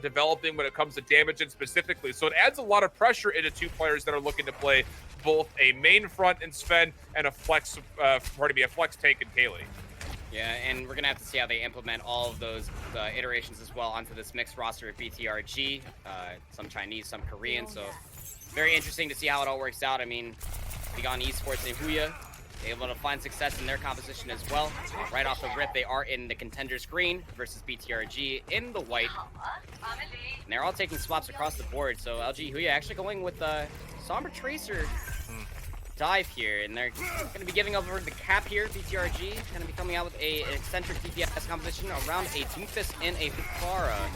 developing when it comes to damage and specifically. So it adds a lot of pressure into two players that are looking to play both a main front in Sven and a flex, a flex tank in Kaylee. Yeah, and we're going to have to see how they implement all of those iterations as well onto this mixed roster of BTRG. Some Chinese, some Korean, so very interesting to see how it all works out. I mean, BiggHungryPhill and HOYA able to find success in their composition as well. Right off the rip, they are in the Contenders green versus BTRG in the white. And they're all taking swaps across the board, so LGE.Huya actually going with Sombra Tracer dive here, and they're going to be giving over the cap here. BTRG going to be coming out with an eccentric DPS composition around a Doomfist and a Pharah.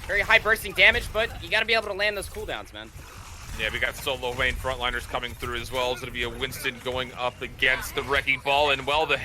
Very high bursting damage, but you got to be able to land those cooldowns, man. Yeah, we got solo lane frontliners coming through as well. It's going to be a Winston going up against the Wrecking Ball. And well, the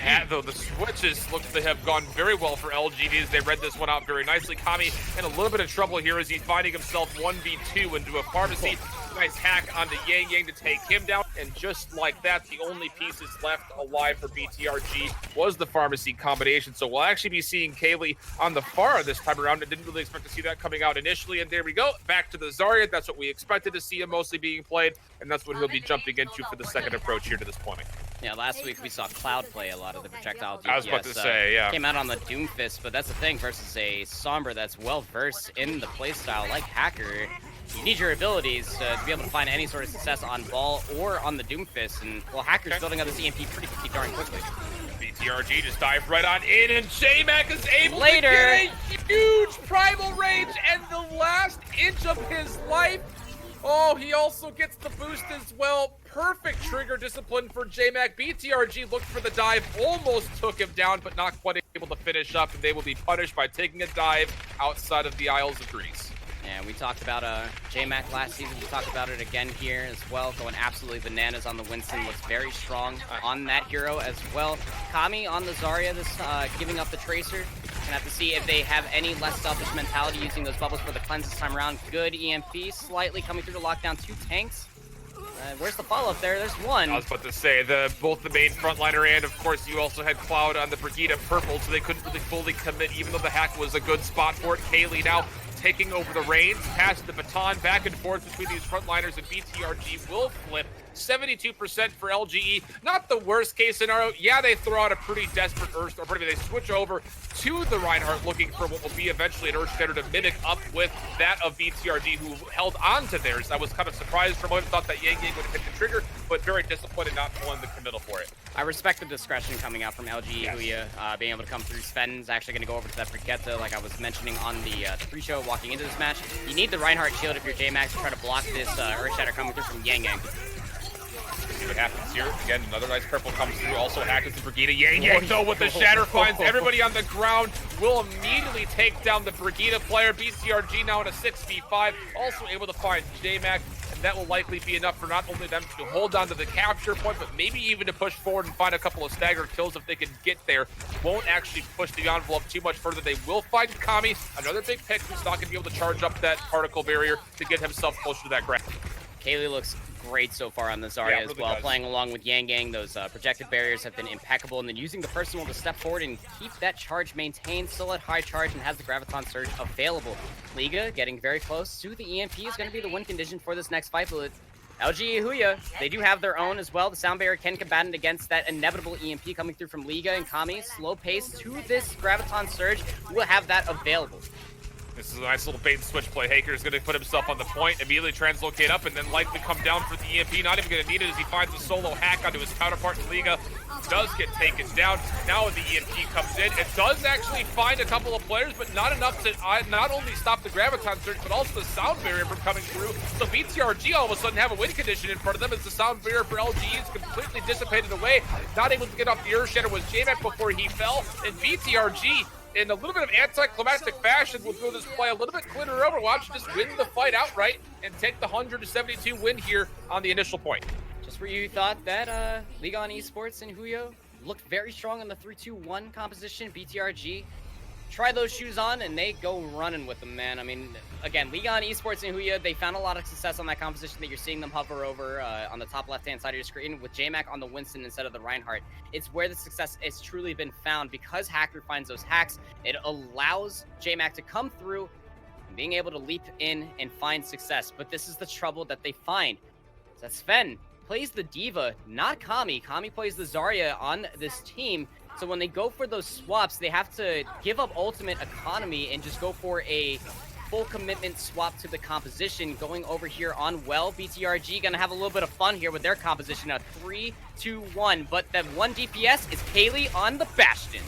switches look to have gone very well for LGD as they read this one out very nicely. Kami in a little bit of trouble here as he's finding himself 1v2 into a pharmacy. Nice hack onto Yang to take him down. And just like that, the only pieces left alive for BTRG was the pharmacy combination. So we'll actually be seeing Kaylee on the Pharah this time around. I didn't really expect to see that coming out initially. And there we go. Back to the Zarya. That's what we expected to see him mostly being played. And that's what he'll be jumping into for the second approach here to this point. Yeah, last week we saw Cloud play a lot of the projectile DPS. I was about to say, yeah. Came out on the Doomfist, but that's the thing versus a Sombra that's well-versed in the playstyle like Hacker. You need your abilities to be able to find any sort of success on ball or on the Doomfist, and well, Hacker's building up this EMP pretty darn quickly. BTRG just dive right on in, and JMac is able to Later. get a huge primal range and the last inch of his life. Oh, he also gets the boost as well. Perfect trigger discipline for JMac. BTRG looked for the dive, almost took him down, but not quite able to finish up, and they will be punished by taking a dive outside of the Isles of Greece. Yeah, we talked about JMac last season. We talked about it again here as well. Going absolutely bananas on the Winston. Looks very strong on that hero as well. Kami on the Zarya, this giving up the Tracer. Gonna have to see if they have any less selfish mentality using those bubbles for the cleanse this time around. Good EMP, slightly coming through to lock down two tanks. Where's the follow-up there? There's one. I was about to say, both the main frontliner and, of course, you also had Cloud on the Brigida purple, so they couldn't really fully commit, even though the hack was a good spot for it. Kaylee now taking over the reins, passing the baton back and forth between these frontliners, and BTRG will flip. 72% for LGE. Not the worst case scenario. Yeah, they throw out a pretty desperate Earth, or they switch over to the Reinhardt looking for what will be eventually an Earthshatter to mimic up with that of BTRG, who held on to theirs. I was kind of surprised for a moment, thought that Yang would have hit the trigger, but very disappointed not pulling the committal for it. I respect the discretion coming out from LGE.Huya, being able to come through. Sven's actually going to go over to that Pichette, like I was mentioning on the pre-show walking into this match. You need the Reinhardt shield if you're JMax to try to block this Earthshatter coming through from Yang. See what happens here. Again, another nice purple comes through. Also hacked with the Brigida. Yang though with the shatter finds everybody on the ground. Will immediately take down the Brigida player. BCRG now in a 6v5. Also able to find JMac. And that will likely be enough for not only them to hold on to the capture point, but maybe even to push forward and find a couple of staggered kills if they can get there. Won't actually push the envelope too much further. They will find Kami, another big pick who's not going to be able to charge up that particle barrier to get himself closer to that ground. Kaylee looks great so far on the Zarya as well, playing along with Yang. Those projected barriers have been impeccable, and then using the personal to step forward and keep that charge maintained, still at high charge, and has the Graviton Surge available. Liga getting very close to the EMP is going to be the win condition for this next fight, but LGE.Huya, they do have their own as well. The Sound Barrier can combat it against that inevitable EMP coming through from Liga and Kami. Slow pace to this Graviton Surge will have that available. This is a nice little bait and switch play. Haker is going to put himself on the point, immediately translocate up, and then likely come down for the EMP. Not even going to need it as he finds a solo hack onto his counterpart in Liga. Does get taken down. Now the EMP comes in. It does actually find a couple of players, but not enough to not only stop the Graviton Surge, but also the Sound Barrier from coming through. So BTRG all of a sudden have a win condition in front of them as the Sound Barrier for LGE is completely dissipated away. Not able to get off the Earthshatter was JMac before he fell, and BTRG in a little bit of anticlimactic fashion will do this play a little bit cleaner Overwatch, just win the fight outright and take the 172 win here on the initial point. Just where you thought that League on Esports and HOYA looked very strong on the 3-2-1 composition. BTRG try those shoes on and they go running with them, man. I mean, again, League on Esports and HOYA, they found a lot of success on that composition that you're seeing them hover over on the top left-hand side of your screen with JMac on the Winston instead of the Reinhardt. It's where the success has truly been found because Hacker finds those hacks. It allows JMac to come through, being able to leap in and find success. But this is the trouble that they find. That Sven plays the Diva, not Kami. Kami plays the Zarya on this team. So when they go for those swaps, they have to give up ultimate economy and just go for a full commitment swap to the composition. Going over here on Well, BTRG gonna have a little bit of fun here with their composition. A 3-2-1, but that one DPS is Kaylee on the Bastion.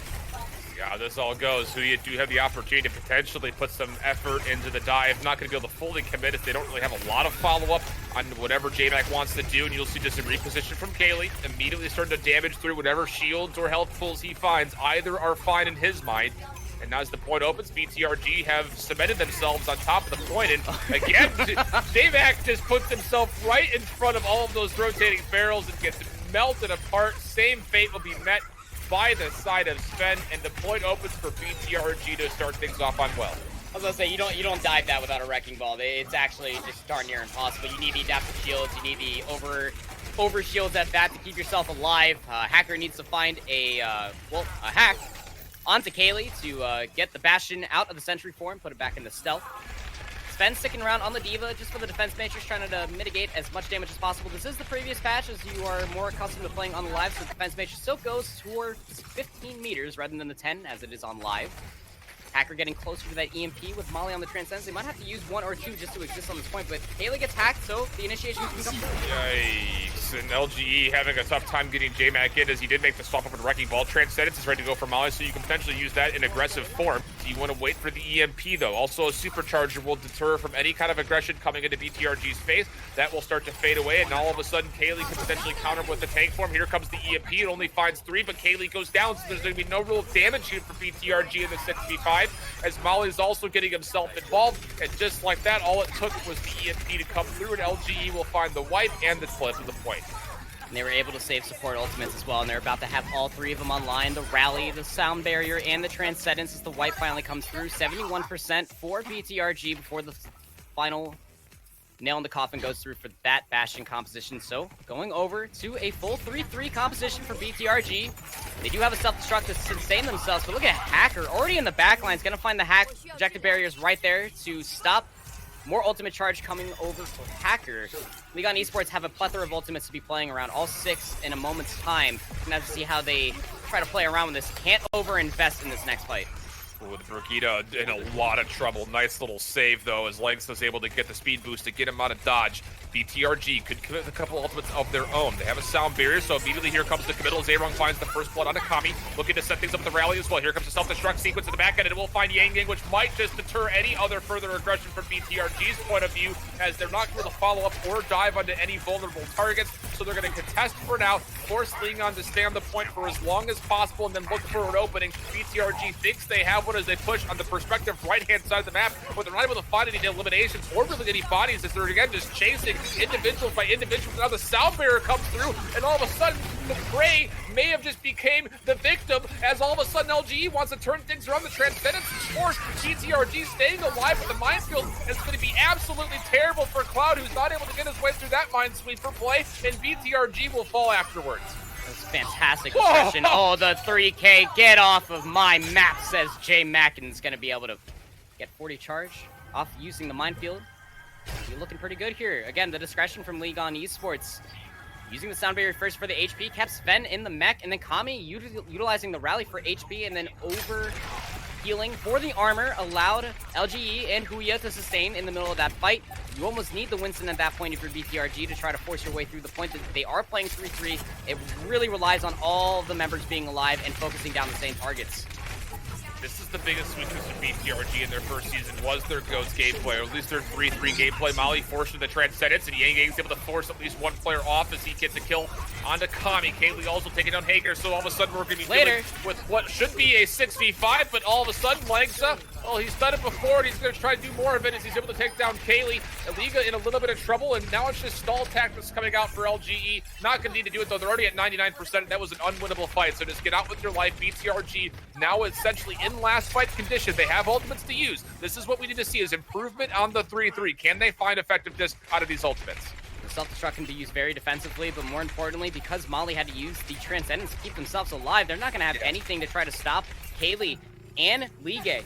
Yeah, this all goes. Huya do have the opportunity to potentially put some effort into the dive. Not going to be able to fully commit if they don't really have a lot of follow-up on whatever JMac wants to do. And you'll see just a reposition from Kaylee. Immediately starting to damage through whatever shields or health pools he finds. Either are fine in his mind. And now as the point opens, BTRG have cemented themselves on top of the point. And again, JMac just puts himself right in front of all of those rotating barrels and gets melted apart. Same fate will be met by the side of Sven, and the point opens for BTRG to start things off on Well. I was gonna say, you don't dive that without a wrecking ball. It's actually just darn near impossible. You need the adaptive shields, you need the over shields at that to keep yourself alive. Hacker needs to find a hack onto Kaylee to get the Bastion out of the Sentry form, put it back into stealth. Sven sticking around on the Diva just for the defense matrix, trying to mitigate as much damage as possible. This is the previous patch, as you are more accustomed to playing on the live, so the defense matrix still goes towards 15 meters rather than the 10 as it is on live. Hacker getting closer to that EMP with Molly on the Transcendence. They might have to use 1 or 2 just to exist on this point, but Kaylee gets hacked, so the initiation can come through. Yikes. And LGE having a tough time getting JMac in as he did make the swap up with a Wrecking Ball. Transcendence is ready to go for Molly, so you can potentially use that in aggressive form. So you want to wait for the EMP, though. Also, a Supercharger will deter from any kind of aggression coming into BTRG's face. That will start to fade away, and all of a sudden, Kaylee can potentially counter with the tank form. Here comes the EMP. It only finds 3, but Kaylee goes down, so there's going to be no real damage here for BTRG in the 6v5, as Molly's also getting himself involved. And just like that, all it took was the EMP to come through, and LGE will find the wipe and the flip of the point. And they were able to save support ultimates as well, and they're about to have all 3 of them online. The Rally, the Sound Barrier, and the Transcendence as the wipe finally comes through. 71% for BTRG before the final nail in the coffin goes through for that Bastion composition. So going over to a full 3-3 composition for BTRG. They do have a self-destruct to sustain themselves, but look at Hacker already in the backline. Is going to find the hack projected barriers right there to stop more ultimate charge coming over for Hacker. League on Esports have a plethora of ultimates to be playing around, all 6 in a moment's time. We're gonna have to see how they try to play around with this. Can't over-invest in this next fight. With Brigida in a lot of trouble. Nice little save, though, as Legs was able to get the speed boost to get him out of dodge. BTRG could commit a couple ultimates of their own. They have a sound barrier, so immediately here comes the committal as Eren finds the first blood on Kami, looking to set things up with the rally as well. Here comes the self-destruct sequence in the back end, and it will find Yang Yang, which might just deter any other further aggression from BTRG's point of view, as they're not going to follow up or dive onto any vulnerable targets, so they're going to contest for now, force Leon to stay on the point for as long as possible, and then look for an opening. BTRG thinks they have one as they push on the perspective right-hand side of the map, but they're not able to find any eliminations or really any bodies, as they're again just chasing individuals by individuals. Now the sound barrier comes through, and all of a sudden the prey may have just became the victim, as all of a sudden LGE wants to turn things around. The Transcendence force BTRG staying alive with the minefield. It's going to be absolutely terrible for Cloud, who's not able to get his way through that mine sweep for play, and BTRG will fall afterwards. That's fantastic destruction. Oh, the 3K, get off of my map, says Jay Mackin's going to be able to get 40 charge off using the minefield. You're looking pretty good here. Again, the discretion from League on Esports. Using the sound barrier first for the HP, kept Sven in the mech, and then Kami utilizing the rally for HP, and then over healing for the armor allowed LGE and Huya to sustain in the middle of that fight. You almost need the Winston at that point if you're BTRG to try to force your way through the point. That they are playing 3-3. It really relies on all of the members being alive and focusing down the same targets. This is the biggest weakness of BTRG in their first season, was their Ghost gameplay, or at least their 3-3 gameplay. Molly forced the Transcendence, and Yang Yang's able to force at least one player off as he gets a kill onto Kami. Kaylee also taking down Hager, so all of a sudden we're going to be dealing with what should be a 6v5, but all of a sudden Langsa, well, he's done it before, and he's going to try to do more of it as he's able to take down Kaylee. Liga in a little bit of trouble, and now it's just stall tactics coming out for LGE. Not going to need to do it, though. They're already at 99%, and that was an unwinnable fight, so just get out with your life. BTRG now essentially in last fight condition. They have ultimates to use. This is what we need to see, is improvement on the 3-3. Can they find effectiveness out of these ultimates? The self-destruct can be used very defensively, but more importantly, because Molly had to use the Transcendence to keep themselves alive, they're not going to have anything to try to stop Kaylee and Liga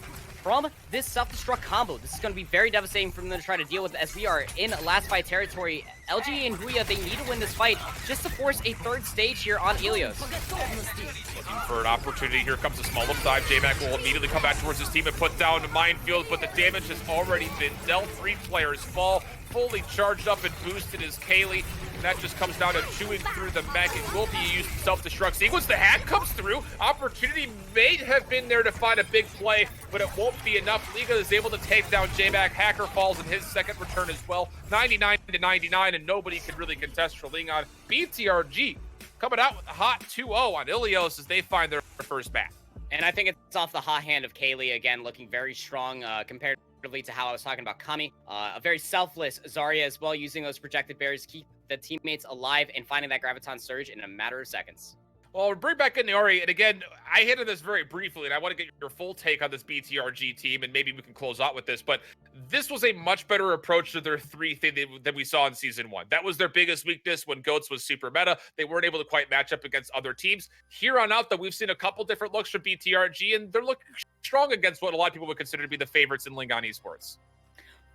from this self-destruct combo. This is going to be very devastating for them to try to deal with as we are in last fight territory. LGE and Huya, they need to win this fight just to force a third stage here on Ilios. Looking for an opportunity. Here comes a small up dive. J-Mac will immediately come back towards his team and put down a minefield, but the damage has already been dealt. 3 players fall. Fully charged up and boosted is Kaylee. And that just comes down to chewing through the mech. It will be used to self-destruct sequence. The hack comes through. Opportunity may have been there to find a big play, but it won't be enough. Liga is able to take down J-Mac. Hacker falls in his second return as well. 99 to 99, and nobody can really contest for Ling on. BTRG coming out with a hot 2-0 on Ilios as they find their first map. And I think it's off the hot hand of Kaylee, again, looking very strong compared to how I was talking about Kami. A very selfless Zarya as well, using those projected barriers to keep the teammates alive and finding that Graviton Surge in a matter of seconds. Well, we'll bring back in Naori, and again, I hit on this very briefly, and I want to get your full take on this BTRG team, and maybe we can close out with this, but this was a much better approach to their 3 thing than we saw in Season 1. That was their biggest weakness when Goats was super meta. They weren't able to quite match up against other teams. Here on out, though, we've seen a couple different looks from BTRG, and they're looking strong against what a lot of people would consider to be the favorites in Lingon Esports.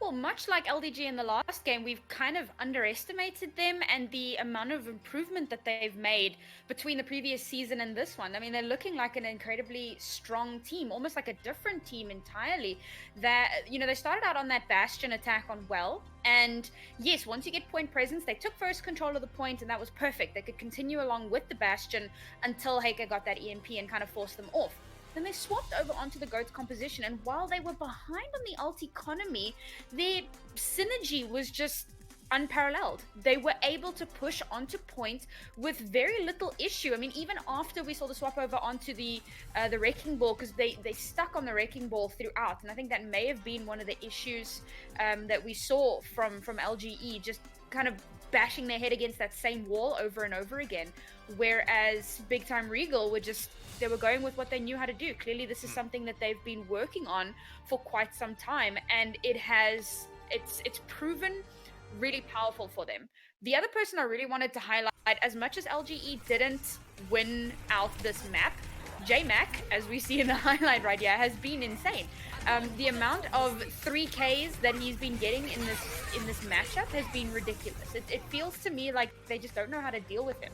Well, much like LDG in the last game, we've kind of underestimated them and the amount of improvement that they've made between the previous season and this one. I mean, they're looking like an incredibly strong team, almost like a different team entirely. That, you know, they started out on that Bastion attack on Well, and yes, once you get point presence, they took first control of the point, and that was perfect. They could continue along with the Bastion until Heurix got that EMP and kind of forced them off. Then they swapped over onto the Goats composition, and while they were behind on the ult economy, their synergy was just unparalleled. They were able to push onto point with very little issue. I mean, even after we saw the swap over onto the Wrecking Ball, because they stuck on the Wrecking Ball throughout, and I think that may have been one of the issues that we saw from LGE, just kind of bashing their head against that same wall over and over again, whereas big time Regal were just, they were going with what they knew how to do. Clearly this is something that they've been working on for quite some time, and it's proven really powerful for them. The other person I really wanted to highlight, as much as LGE didn't win out this map, J-Mac, as we see in the highlight right here, has been insane. The amount of 3Ks that he's been getting in this matchup has been ridiculous. It feels to me like they just don't know how to deal with him.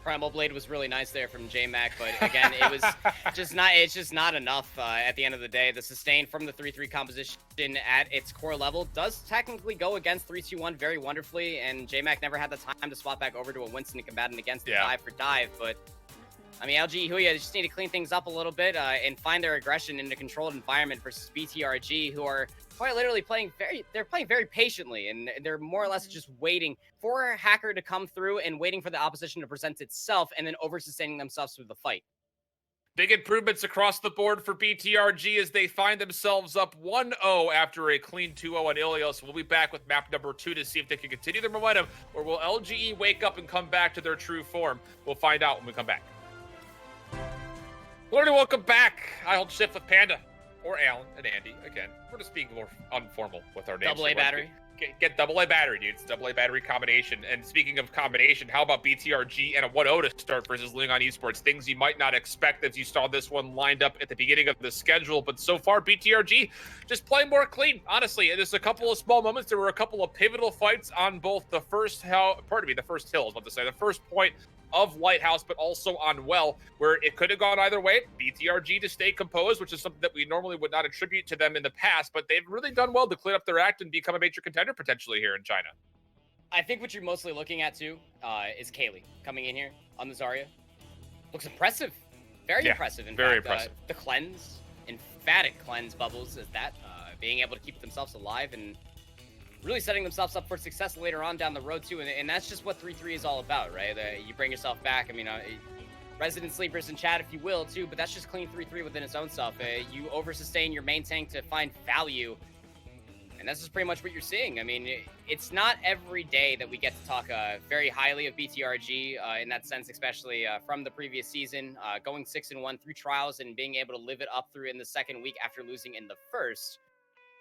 Primal Blade was really nice there from J-Mac, but again, it was it's just not enough at the end of the day. The sustain from the 3-3 composition at its core level does technically go against 3-2-1 very wonderfully, and J-Mac never had the time to swap back over to a Winston combatant against the dive for dive, but I mean, LGE.Huya just need to clean things up a little bit and find their aggression in a controlled environment versus BTRG, who are quite literally playing very patiently, and they're more or less just waiting for a hacker to come through and waiting for the opposition to present itself, and then over-sustaining themselves through the fight. Big improvements across the board for BTRG as they find themselves up 1-0 after a clean 2-0 on Ilios. We'll be back with map number 2 to see if they can continue their momentum, or will LGE wake up and come back to their true form? We'll find out when we come back. Hello and welcome back. IHOLDSHIFT with Panda, or Alan and Andy. Again, we're just being more informal with our names. AA battery. Get AA battery, dude. It's AA battery combination. And speaking of combination, how about BTRG and a 1-0 to start versus Lingon Esports? Things you might not expect as you saw this one lined up at the beginning of the schedule. But so far, BTRG just playing more clean, honestly. There's a couple of small moments. There were a couple of pivotal fights on both the first hill, the first point of Lighthouse, but also on Well, where it could have gone either way. BTRG to stay composed, which is something that we normally would not attribute to them in the past, but they've really done well to clean up their act and become a major contender potentially here in China. I think what you're mostly looking at, too, is Kaylee coming in here on the Zarya. Looks impressive. Very impressive, in very fact. Impressive. The cleanse, emphatic cleanse bubbles is that, being able to keep themselves alive and really setting themselves up for success later on down the road, too. And that's just what 3-3 is all about, right? You bring yourself back. I mean, resident sleepers in chat, if you will, too, but that's just clean 3-3 within its own self. You over-sustain your main tank to find value, and that's just pretty much what you're seeing. I mean, it's not every day that we get to talk very highly of BTRG in that sense, especially from the previous season, going 6-1 through trials and being able to live it up through in the second week after losing in the first.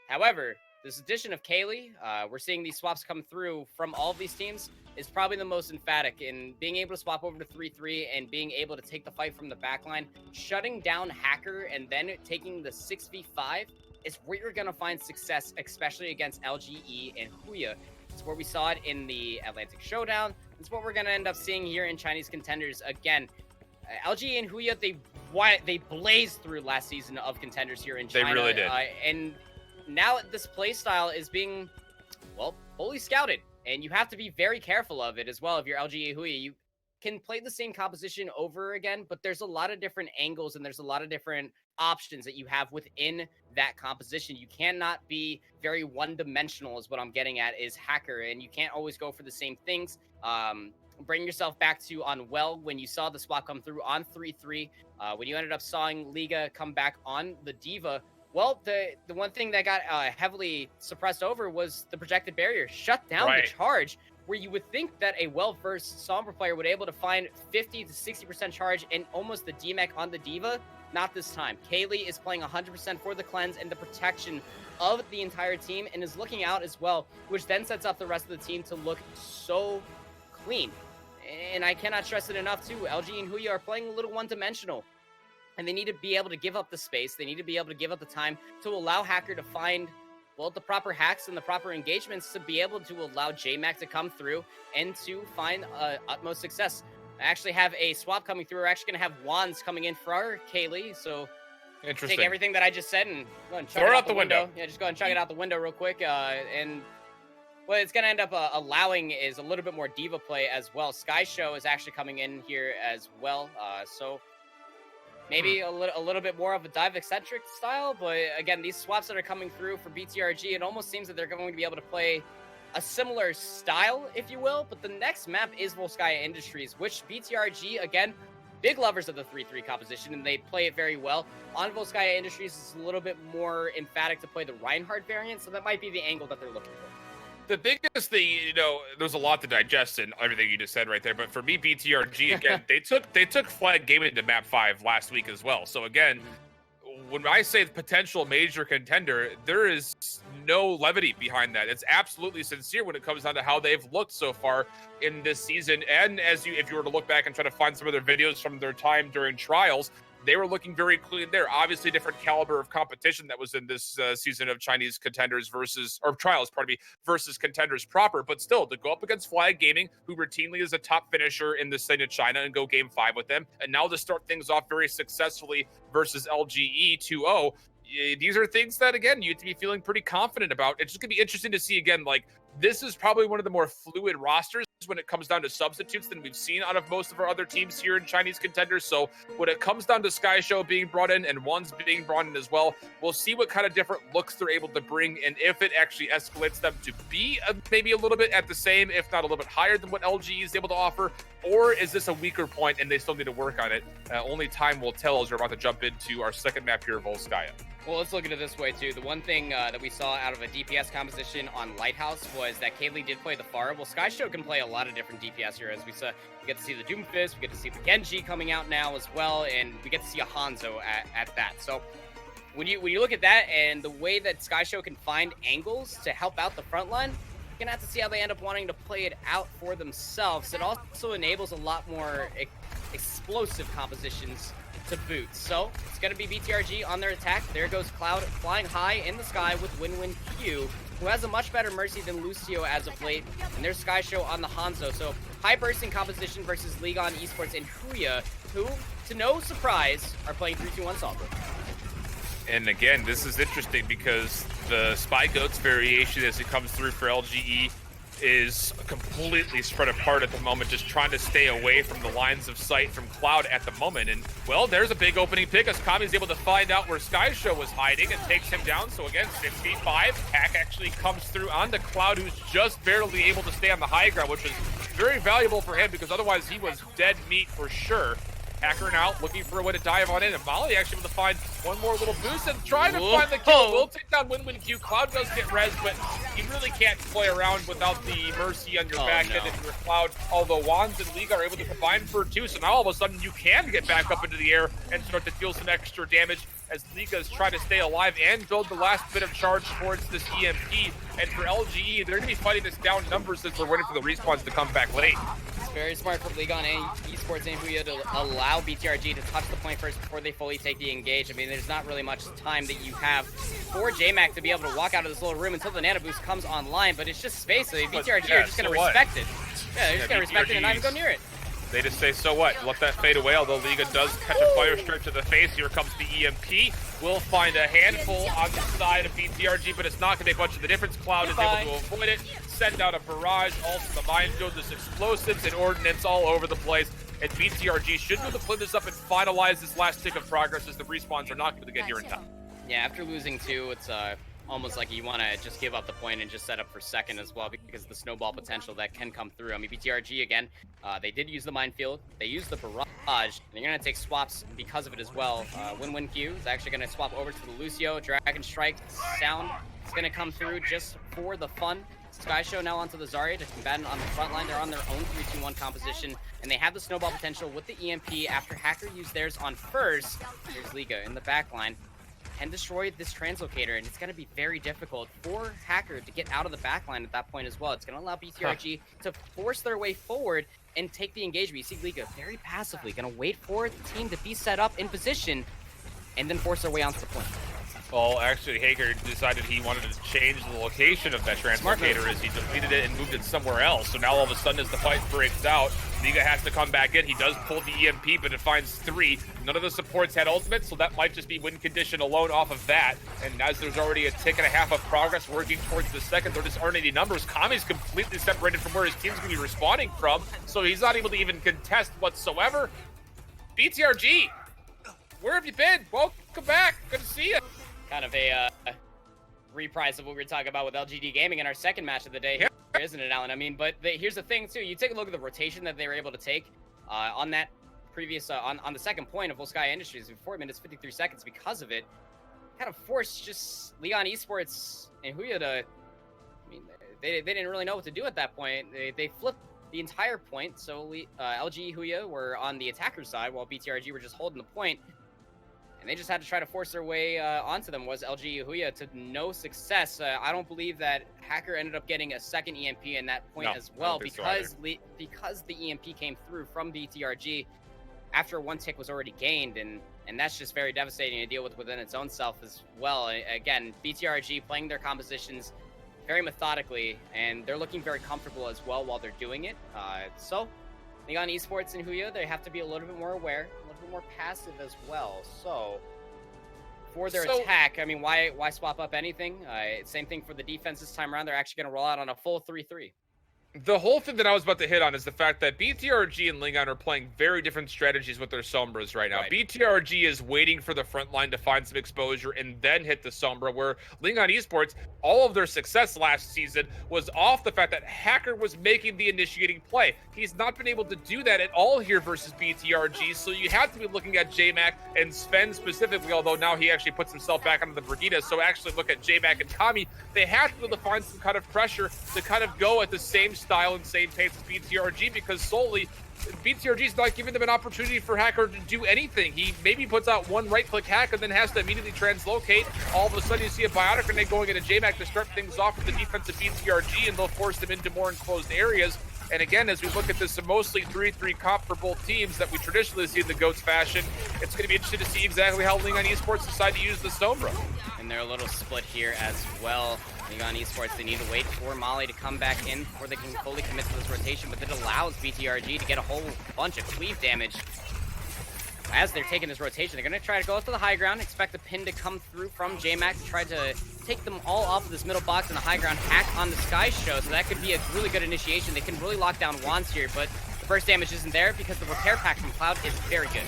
However, this addition of Kaylee, we're seeing these swaps come through from all of these teams, is probably the most emphatic in being able to swap over to 3-3 and being able to take the fight from the backline, shutting down Hacker and then taking the 6v5 is where you're going to find success, especially against LGE and Huya. It's where we saw it in the Atlantic Showdown. It's what we're going to end up seeing here in Chinese Contenders. Again, LGE and Huya, they blazed through last season of Contenders here in China. They really did. And now this play style is being, well, fully scouted. And you have to be very careful of it as well. If you're LGE.Huya, you can play the same composition over again, but there's a lot of different angles and there's a lot of different options that you have within that composition. You cannot be very one-dimensional is what I'm getting at, is Hacker, and you can't always go for the same things. Bring yourself back to on Well when you saw the swap come through on 3-3, when you ended up sawing Liga come back on the Diva. Well, the one thing that got heavily suppressed over was the projected barrier. Shut down the charge, where you would think that a well-versed Sombra player would be able to find 50 to 60% charge and almost the DMAC on the Diva. Not this time. Kaylee is playing 100% for the cleanse and the protection of the entire team and is looking out as well, which then sets up the rest of the team to look so clean. And I cannot stress it enough, too. LG and Huya are playing a little one-dimensional. And they need to be able to give up the space. They need to be able to give up the time to allow Hacker to find, well, the proper hacks and the proper engagements to be able to allow JMac to come through and to find utmost success. I actually have a swap coming through. We're actually going to have wands coming in for our Kaylee. So interesting. Take everything that I just said and go and chuck Throw it it out the window. Yeah, just go and chuck it out the window real quick. And what it's going to end up allowing is a little bit more diva play as well. Sky Show is actually coming in here as well. So maybe a little bit more of a dive-eccentric style. But again, these swaps that are coming through for BTRG, it almost seems that they're going to be able to play a similar style, if you will, but the next map is Volskaya Industries, which BTRG, again, big lovers of the 3-3 composition, and they play it very well. On Volskaya Industries, it's a little bit more emphatic to play the Reinhardt variant, so that might be the angle that they're looking for. The biggest thing, there's a lot to digest in everything you just said right there, but for me, BTRG, again, they took Flag Gaming to map 5 last week as well. So again, when I say the potential major contender, there is no levity behind that. It's absolutely sincere when it comes down to how they've looked so far in this season. And if you were to look back and try to find some of their videos from their time during trials, they were looking very clean there. Obviously, different caliber of competition that was in this season of Chinese Contenders versus Contenders proper. But still, to go up against Flag Gaming, who routinely is a top finisher in the state of China, and go game 5 with them, and now to start things off very successfully versus LGE 2-0. These are things that, again, you have to be feeling pretty confident about. It's just going to be interesting to see, again, like, this is probably one of the more fluid rosters when it comes down to substitutes than we've seen out of most of our other teams here in Chinese Contenders. So when it comes down to Sky Show being brought in and One's being brought in as well, we'll see what kind of different looks they're able to bring, and if it actually escalates them to be maybe a little bit at the same, if not a little bit higher than what LG is able to offer, or is this a weaker point and they still need to work on it? Only time will tell as we're about to jump into our second map here, Volskaya. Well, let's look at it this way, too. The one thing that we saw out of a DPS composition on Lighthouse was that Kaylee did play the Pharah. Well, Sky Show can play a lot of different DPS here, as we saw. We get to see the Doomfist, we get to see the Genji coming out now as well, and we get to see a Hanzo at that. So when you look at that and the way that Sky Show can find angles to help out the front line, you're going to have to see how they end up wanting to play it out for themselves. It also enables a lot more explosive compositions to boot. So it's going to be BTRG on their attack. There goes Cloud flying high in the sky with WinWinQ, who has a much better Mercy than Lucio as of late. And there's Sky Show on the Hanzo. So high bursting composition versus League on Esports and Huya, who, to no surprise, are playing 3-2-1 Sombra. And again, this is interesting because the Spy Goats variation as it comes through for LGE is completely spread apart at the moment, just trying to stay away from the lines of sight from Cloud at the moment. And, well, there's a big opening pick as Kami's able to find out where Sky Show was hiding and takes him down. So, again, 6v5. Hack actually comes through onto Cloud, who's just barely able to stay on the high ground, which is very valuable for him because otherwise he was dead meat for sure. Hacker now looking for a way to dive on in, and Molly actually able to find one more little boost and trying to find the kill. Will take down WinWinQ. Cloud does get res, but you really can't play around without the Mercy on your back end and your Cloud. Although Wands and League are able to combine for 2, so now all of a sudden you can get back up into the air and start to deal some extra damage. as Liga is trying to stay alive and build the last bit of charge towards this EMP. And for LGE, they're going to be fighting this down numbers as they're waiting for the respawns to come back late. It's very smart from Liga and Esports and Huya to allow BTRG to touch the point first before they fully take the engage. I mean, there's not really much time that you have for JMac to be able to walk out of this little room until the nano boost comes online, but it's just space, so BTRG are just going to respect it. Yeah, they're just going to respect it and not even go near it. They just say, so what? Let that fade away, although Liga does catch a fire strike to the face. Here comes the EMP. We'll find a handful on the side of BTRG, but it's not going to make much of the difference. Cloud is able to avoid it, send out a barrage, also the minefield, there's explosives and ordnance all over the place. And BTRG should be able to clean this up and finalize this last tick of progress as the respawns are not going to get here in time. Yeah, after losing 2, it's almost like you want to just give up the point and just set up for second as well because of the snowball potential that can come through. I mean, BTRG, again, they did use the minefield. They used the barrage. And they're going to take swaps because of it as well. Q is actually going to swap over to the Lucio. Dragon Strike sound is going to come through just for the fun. Sky Show now onto the Zarya to combat on the front line. They're on their own 3-2-1 composition, and they have the snowball potential with the EMP after Hacker used theirs on first. Here's Liga in the back line. Can destroy this translocator, and it's going to be very difficult for Hacker to get out of the backline at that point as well. It's going to allow BTRG to force their way forward and take the engagement. You see Liga very passively going to wait for the team to be set up in position and then force their way onto the point. Well, actually, Haker decided he wanted to change the location of that translocator as he deleted it and moved it somewhere else. So now all of a sudden, as the fight breaks out, Liga has to come back in. He does pull the EMP, but it finds 3. None of the supports had ultimates, so that might just be win condition alone off of that. And as there's already a tick and a half of progress working towards the second, there just aren't any numbers. Kami's completely separated from where his team's going to be responding from, so he's not able to even contest whatsoever. BTRG, where have you been? Welcome back. Good to see you. Kind of a reprise of what we were talking about with LGD Gaming in our second match of the day, here, isn't it, Alan? I mean, but here's the thing, too. You take a look at the rotation that they were able to take on that previous, on the second point of Full Sky Industries in 4 minutes, 53 seconds because of it. Kind of forced just Leon Esports and Huya to, I mean, they didn't really know what to do at that point. They flipped the entire point, so LGE.Huya were on the attacker side while BTRG were just holding the point. And they just had to try to force their way onto them. Was LGE.Huya to no success. I don't believe that Hacker ended up getting a second EMP in that point as well because the EMP came through from BTRG after 1 tick was already gained, and that's just very devastating to deal with within its own self as well. Again, BTRG playing their compositions very methodically, and they're looking very comfortable as well while they're doing it. So, Leon Esports and Huya, they have to be a little bit more aware, more passive as well. So for their attack, I mean, why swap up anything? Same thing for the defense this time around. They're actually going to roll out on a full 3-3. The whole thing that I was about to hit on is the fact that BTRG and Lingon are playing very different strategies with their Sombras right now. Right. BTRG is waiting for the front line to find some exposure and then hit the Sombra, where Lingon Esports, all of their success last season was off the fact that Hacker was making the initiating play. He's not been able to do that at all here versus BTRG, so you have to be looking at JMac and Sven specifically, although now he actually puts himself back onto the Brigida, so actually look at JMac and Kami. They have to be able to find some kind of pressure to kind of go at the same style and same pace as BTRG, because solely BTRG is not giving them an opportunity for Hacker to do anything. He maybe puts out one right-click hack and then has to immediately translocate. All of a sudden, you see a Biotic Grenade going into JMac to start things off with the defense of BTRG, and they'll force them into more enclosed areas. And again, as we look at this mostly 3-3 comp for both teams that we traditionally see in the GOATS fashion, it's going to be interesting to see exactly how Lingon Esports decide to use the Sombra. And they're a little split here as well. Lingon Esports, they need to wait for Molly to come back in before they can fully commit to this rotation, but it allows BTRG to get a whole bunch of cleave damage. As they're taking this rotation, they're going to try to go up to the high ground, expect a pin to come through from JMac to try to take them all off of this middle box and the high ground hack on the Sky Show, so that could be a really good initiation. They can really lock down Wands here, but the burst damage isn't there because the repair pack from Cloud is very good.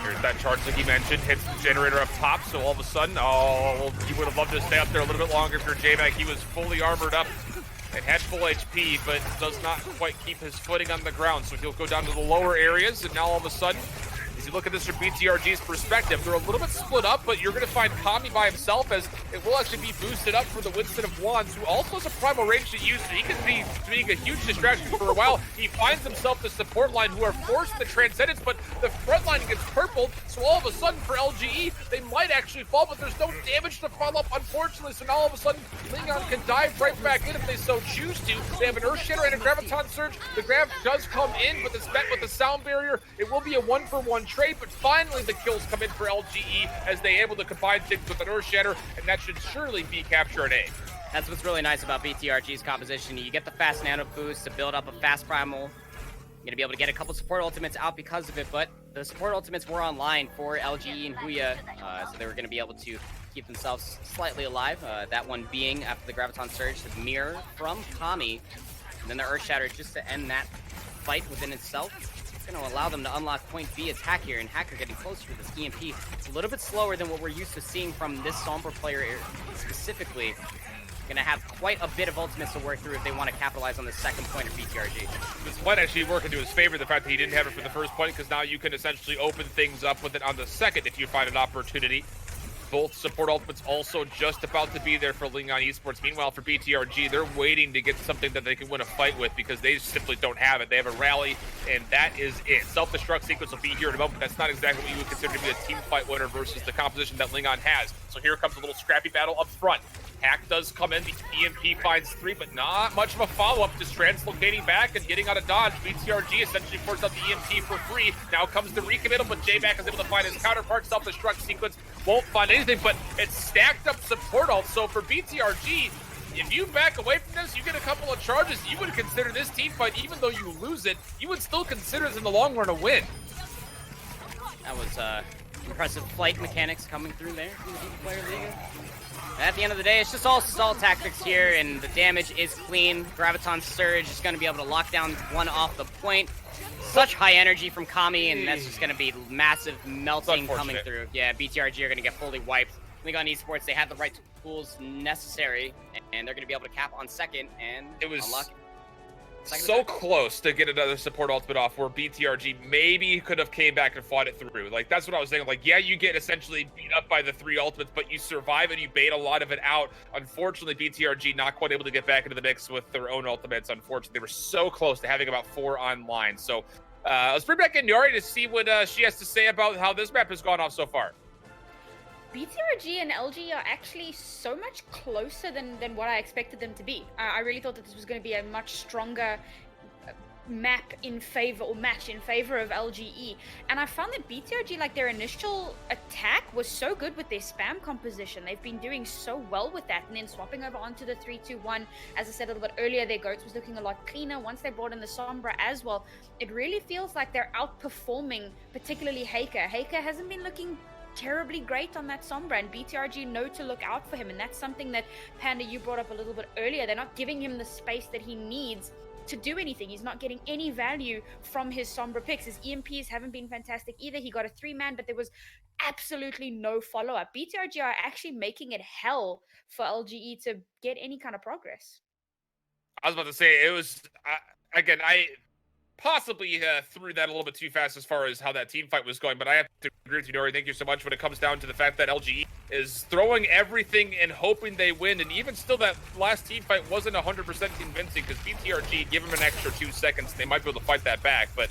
Here's that charge like he mentioned, hits the generator up top, so all of a sudden, oh, he would have loved to stay up there a little bit longer for JMac. He was fully armored up and had full HP, but does not quite keep his footing on the ground, so he'll go down to the lower areas, and now all of a sudden, As you look at this from BTRG's perspective, they're a little bit split up, but you're going to find Kami by himself, as it will actually be boosted up for the Winston of Wands, who also has a primal range to use, so he could be being a huge distraction for a while. He finds himself the support line, who are forced the Transcendence, but the front line gets purpled, so all of a sudden for LGE, they might actually fall, but there's no damage to follow up, unfortunately, so now all of a sudden, Leon can dive right back in if they so choose to. They have an Earth Shatter and a Graviton Surge. The Grav does come in, but it's met with the sound barrier. It will be a 1-for-1 trade, but finally the kills come in for LGE as they able to combine things with an Earth Shatter, and that should surely be capture an A. That's what's really nice about BTRG's composition. You get the fast nano boost to build up a fast primal. You're going to be able to get a couple support ultimates out because of it, but the support ultimates were online for LGE and Huya, so they were going to be able to keep themselves slightly alive. That one being after the Graviton Surge, the mirror from Kami, and then the Earth Shatter just to end that fight within itself. It's going to allow them to unlock point B attack here, and Hacker getting closer to this EMP. It's a little bit slower than what we're used to seeing from this Sombra player specifically. Going to have quite a bit of ultimates to work through if they want to capitalize on the second point of BTRG. This might actually work into his favor, the fact that he didn't have it for the first point, because now you can essentially open things up with it on the second if you find an opportunity. Both support ultimates also just about to be there for Leon Esports. Meanwhile, for BTRG, they're waiting to get something that they can win a fight with because they simply don't have it. They have a rally, and that is it. Self-destruct sequence will be here in a moment. That's not exactly what you would consider to be a team fight winner versus the composition that Leon has. So here comes a little scrappy battle up front. Hack does come in, the EMP finds 3, but not much of a follow-up, just translocating back and getting out of dodge. BTRG essentially forced out the EMP for free. Now comes the recommittal, but J-Back is able to find his counterpart. Self-destruct sequence won't find anything, but it's stacked up support ult. So for BTRG, if you back away from this, you get a couple of charges, you would consider this team fight, even though you lose it, you would still consider this in the long run a win. That was impressive flight mechanics coming through there from the Deep Player League. At the end of the day, it's just all stall tactics here, and the damage is clean. Graviton Surge is going to be able to lock down one off the point. Such high energy from Kami, and that's just going to be massive melting coming through. Yeah, BTRG are going to get fully wiped. Leon Esports, they have the right tools necessary, and they're going to be able to cap on second and unlock it. So close to get another support ultimate off where BTRG maybe could have came back and fought it through. Like, that's what I was saying. Like, yeah, you get essentially beat up by the 3 ultimates, but you survive and you bait a lot of it out. Unfortunately, BTRG not quite able to get back into the mix with their own ultimates. Unfortunately, they were so close to having about 4 online. So let's bring back in Naori to see what she has to say about how this map has gone off so far. BTRG and LG are actually so much closer than what I expected them to be. I really thought that this was going to be a much stronger match in favor of LGE, and I found that BTRG, like, their initial attack was so good with their spam composition. They've been doing so well with that, and then swapping over onto the 3-2-1, as I said a little bit earlier, their goats was looking a lot cleaner once they brought in the Sombra as well. It really feels like they're outperforming particularly Heurix. Heurix hasn't been looking terribly great on that Sombra, and BTRG know to look out for him, and that's something that Panda, you brought up a little bit earlier. They're not giving him the space that he needs to do anything. He's not getting any value from his Sombra picks. His EMPs haven't been fantastic either. He got a 3-man, but there was absolutely no follow-up. BTRG are actually making it hell for LGE to get any kind of progress. I was about to say, it was, again, I possibly threw that a little bit too fast as far as how that team fight was going, but I have to agree with you, Nori. Thank you so much when it comes down to the fact that LGE is throwing everything and hoping they win, and even still that last team fight wasn't 100% convincing because BTRG, give them an extra 2 seconds, they might be able to fight that back, but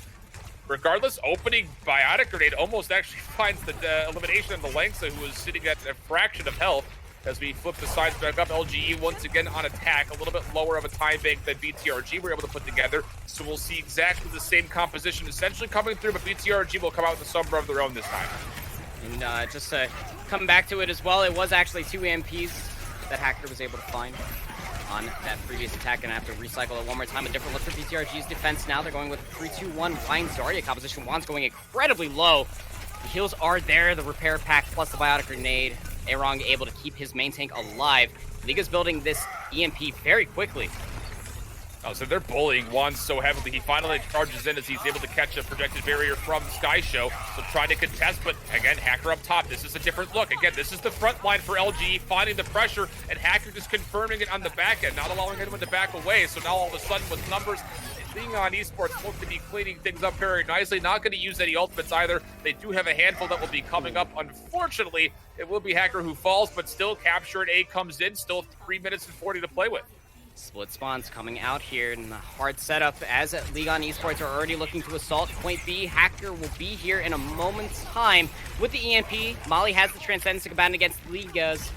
regardless, opening Biotic Grenade almost actually finds the elimination of the Langsa, who was sitting at a fraction of health. As we flip the sides back up, LGE once again on attack, a little bit lower of a time bank than BTRG were able to put together. So we'll see exactly the same composition essentially coming through, but BTRG will come out with a Sombra of their own this time. And just to come back to it as well, it was actually 2 EMPs that Hacker was able to find on that previous attack, and I have to recycle it one more time. A different look for BTRG's defense now. They're going with a 3-2-1 Flying Zarya composition. Juan's going incredibly low. The heals are there, the repair pack plus the Biotic Grenade. Eren able to keep his main tank alive. Liga's building this EMP very quickly. Oh, so they're bullying Juan so heavily. He finally charges in as he's able to catch a projected barrier from Sky Show. So trying to contest, but again, Hacker up top. This is a different look. Again, this is the front line for LGE, finding the pressure, and Hacker just confirming it on the back end, not allowing anyone to back away. So now all of a sudden with numbers, Leon Esports look to be cleaning things up very nicely. Not going to use any ultimates either. They do have a handful that will be coming up. Unfortunately, it will be Hacker who falls, but still Capture and A comes in. Still 3 minutes and 40 to play with. Split spawns coming out here in the hard setup as Leon Esports are already looking to assault point B. Hacker will be here in a moment's time with the EMP. Molly has the Transcendence to combat against Liga's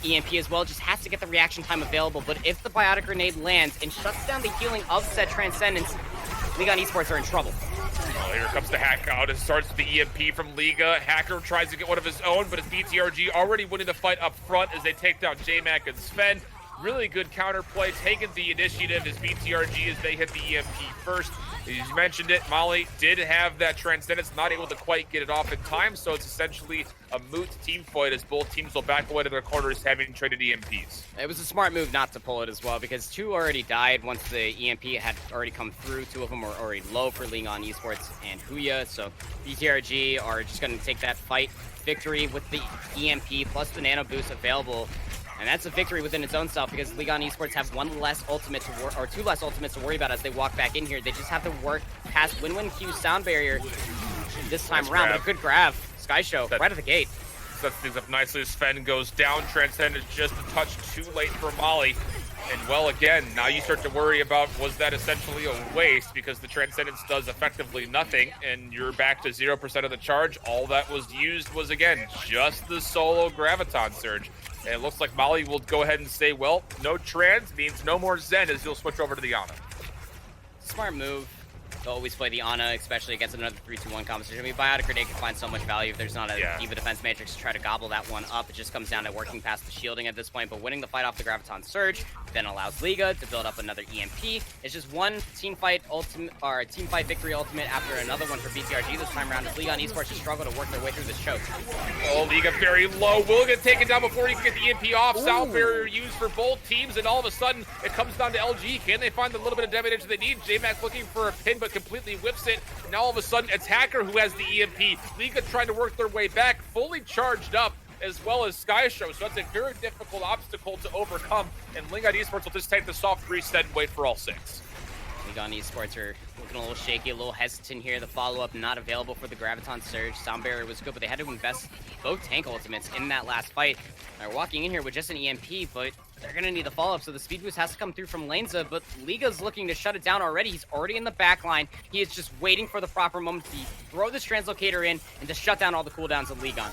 EMP as well, just has to get the reaction time available. But if the Biotic Grenade lands and shuts down the healing of said Transcendence, Leon Esports are in trouble. Well, here comes the hack out. It starts with the EMP from Liga. Hacker tries to get one of his own, but it's BTRG already winning the fight up front as they take down J-Mac and Sven. Really good counterplay, taking the initiative as BTRG as they hit the EMP first. As you mentioned it, Molly did have that Transcendence, not able to quite get it off in time, so it's essentially a moot team fight as both teams will back away to their corners having traded EMPs. It was a smart move not to pull it as well, because 2 already died once the EMP had already come through. 2 of them were already low for Leon Esports and Huya, so BTRG are just going to take that fight victory with the EMP plus the nano boost available. And that's a victory within its own self, because Leon Esports have 1 less ultimate to or 2 less ultimates to worry about as they walk back in here. They just have to work past LemonKiwi sound barrier this time around. But a good grab, Sky Show, right at the gate. Sets things up nicely as Sven goes down. Transcendence just a touch too late for Molly. And well, again, now you start to worry about, was that essentially a waste, because the Transcendence does effectively nothing, and you're back to 0% of the charge. All that was used was, again, just the solo Graviton Surge. And it looks like Molly will go ahead and say, well, no trans means no more Zen, as he'll switch over to the Ana. Smart move. They'll always play the Ana, especially against another 3-2-1 competition. I mean, Biotic Grenade can find so much value if there's not a D.Va defense matrix to try to gobble that one up. It just comes down to working past the shielding at this point, but winning the fight off the Graviton Surge then allows Liga to build up another EMP. It's just one team fight ultimate, or team fight victory ultimate after another one for BTRG this time around, as Leon Esports just struggle to work their way through this choke. Oh, Liga very low. Will get taken down before he can get the EMP off. Sound barrier used for both teams, and all of a sudden it comes down to LG. Can they find the little bit of damage they need? J-Mac looking for a pin, but completely whips it. And now all of a sudden it's Hacker who has the EMP. Liga trying to work their way back, fully charged up, as well as Sky Show. So that's a very difficult obstacle to overcome. And Leon Esports will just take the soft reset and wait for all 6. Leon Esports are looking a little shaky, a little hesitant here. The follow-up not available for the Graviton Surge. Sound barrier was good, but they had to invest both tank ultimates in that last fight. They're walking in here with just an EMP, but they're going to need the follow-up, so the speed boost has to come through from Laneza, but Liga's looking to shut it down already. He's already in the back line. He is just waiting for the proper moment to throw this translocator in and to shut down all the cooldowns of Legon.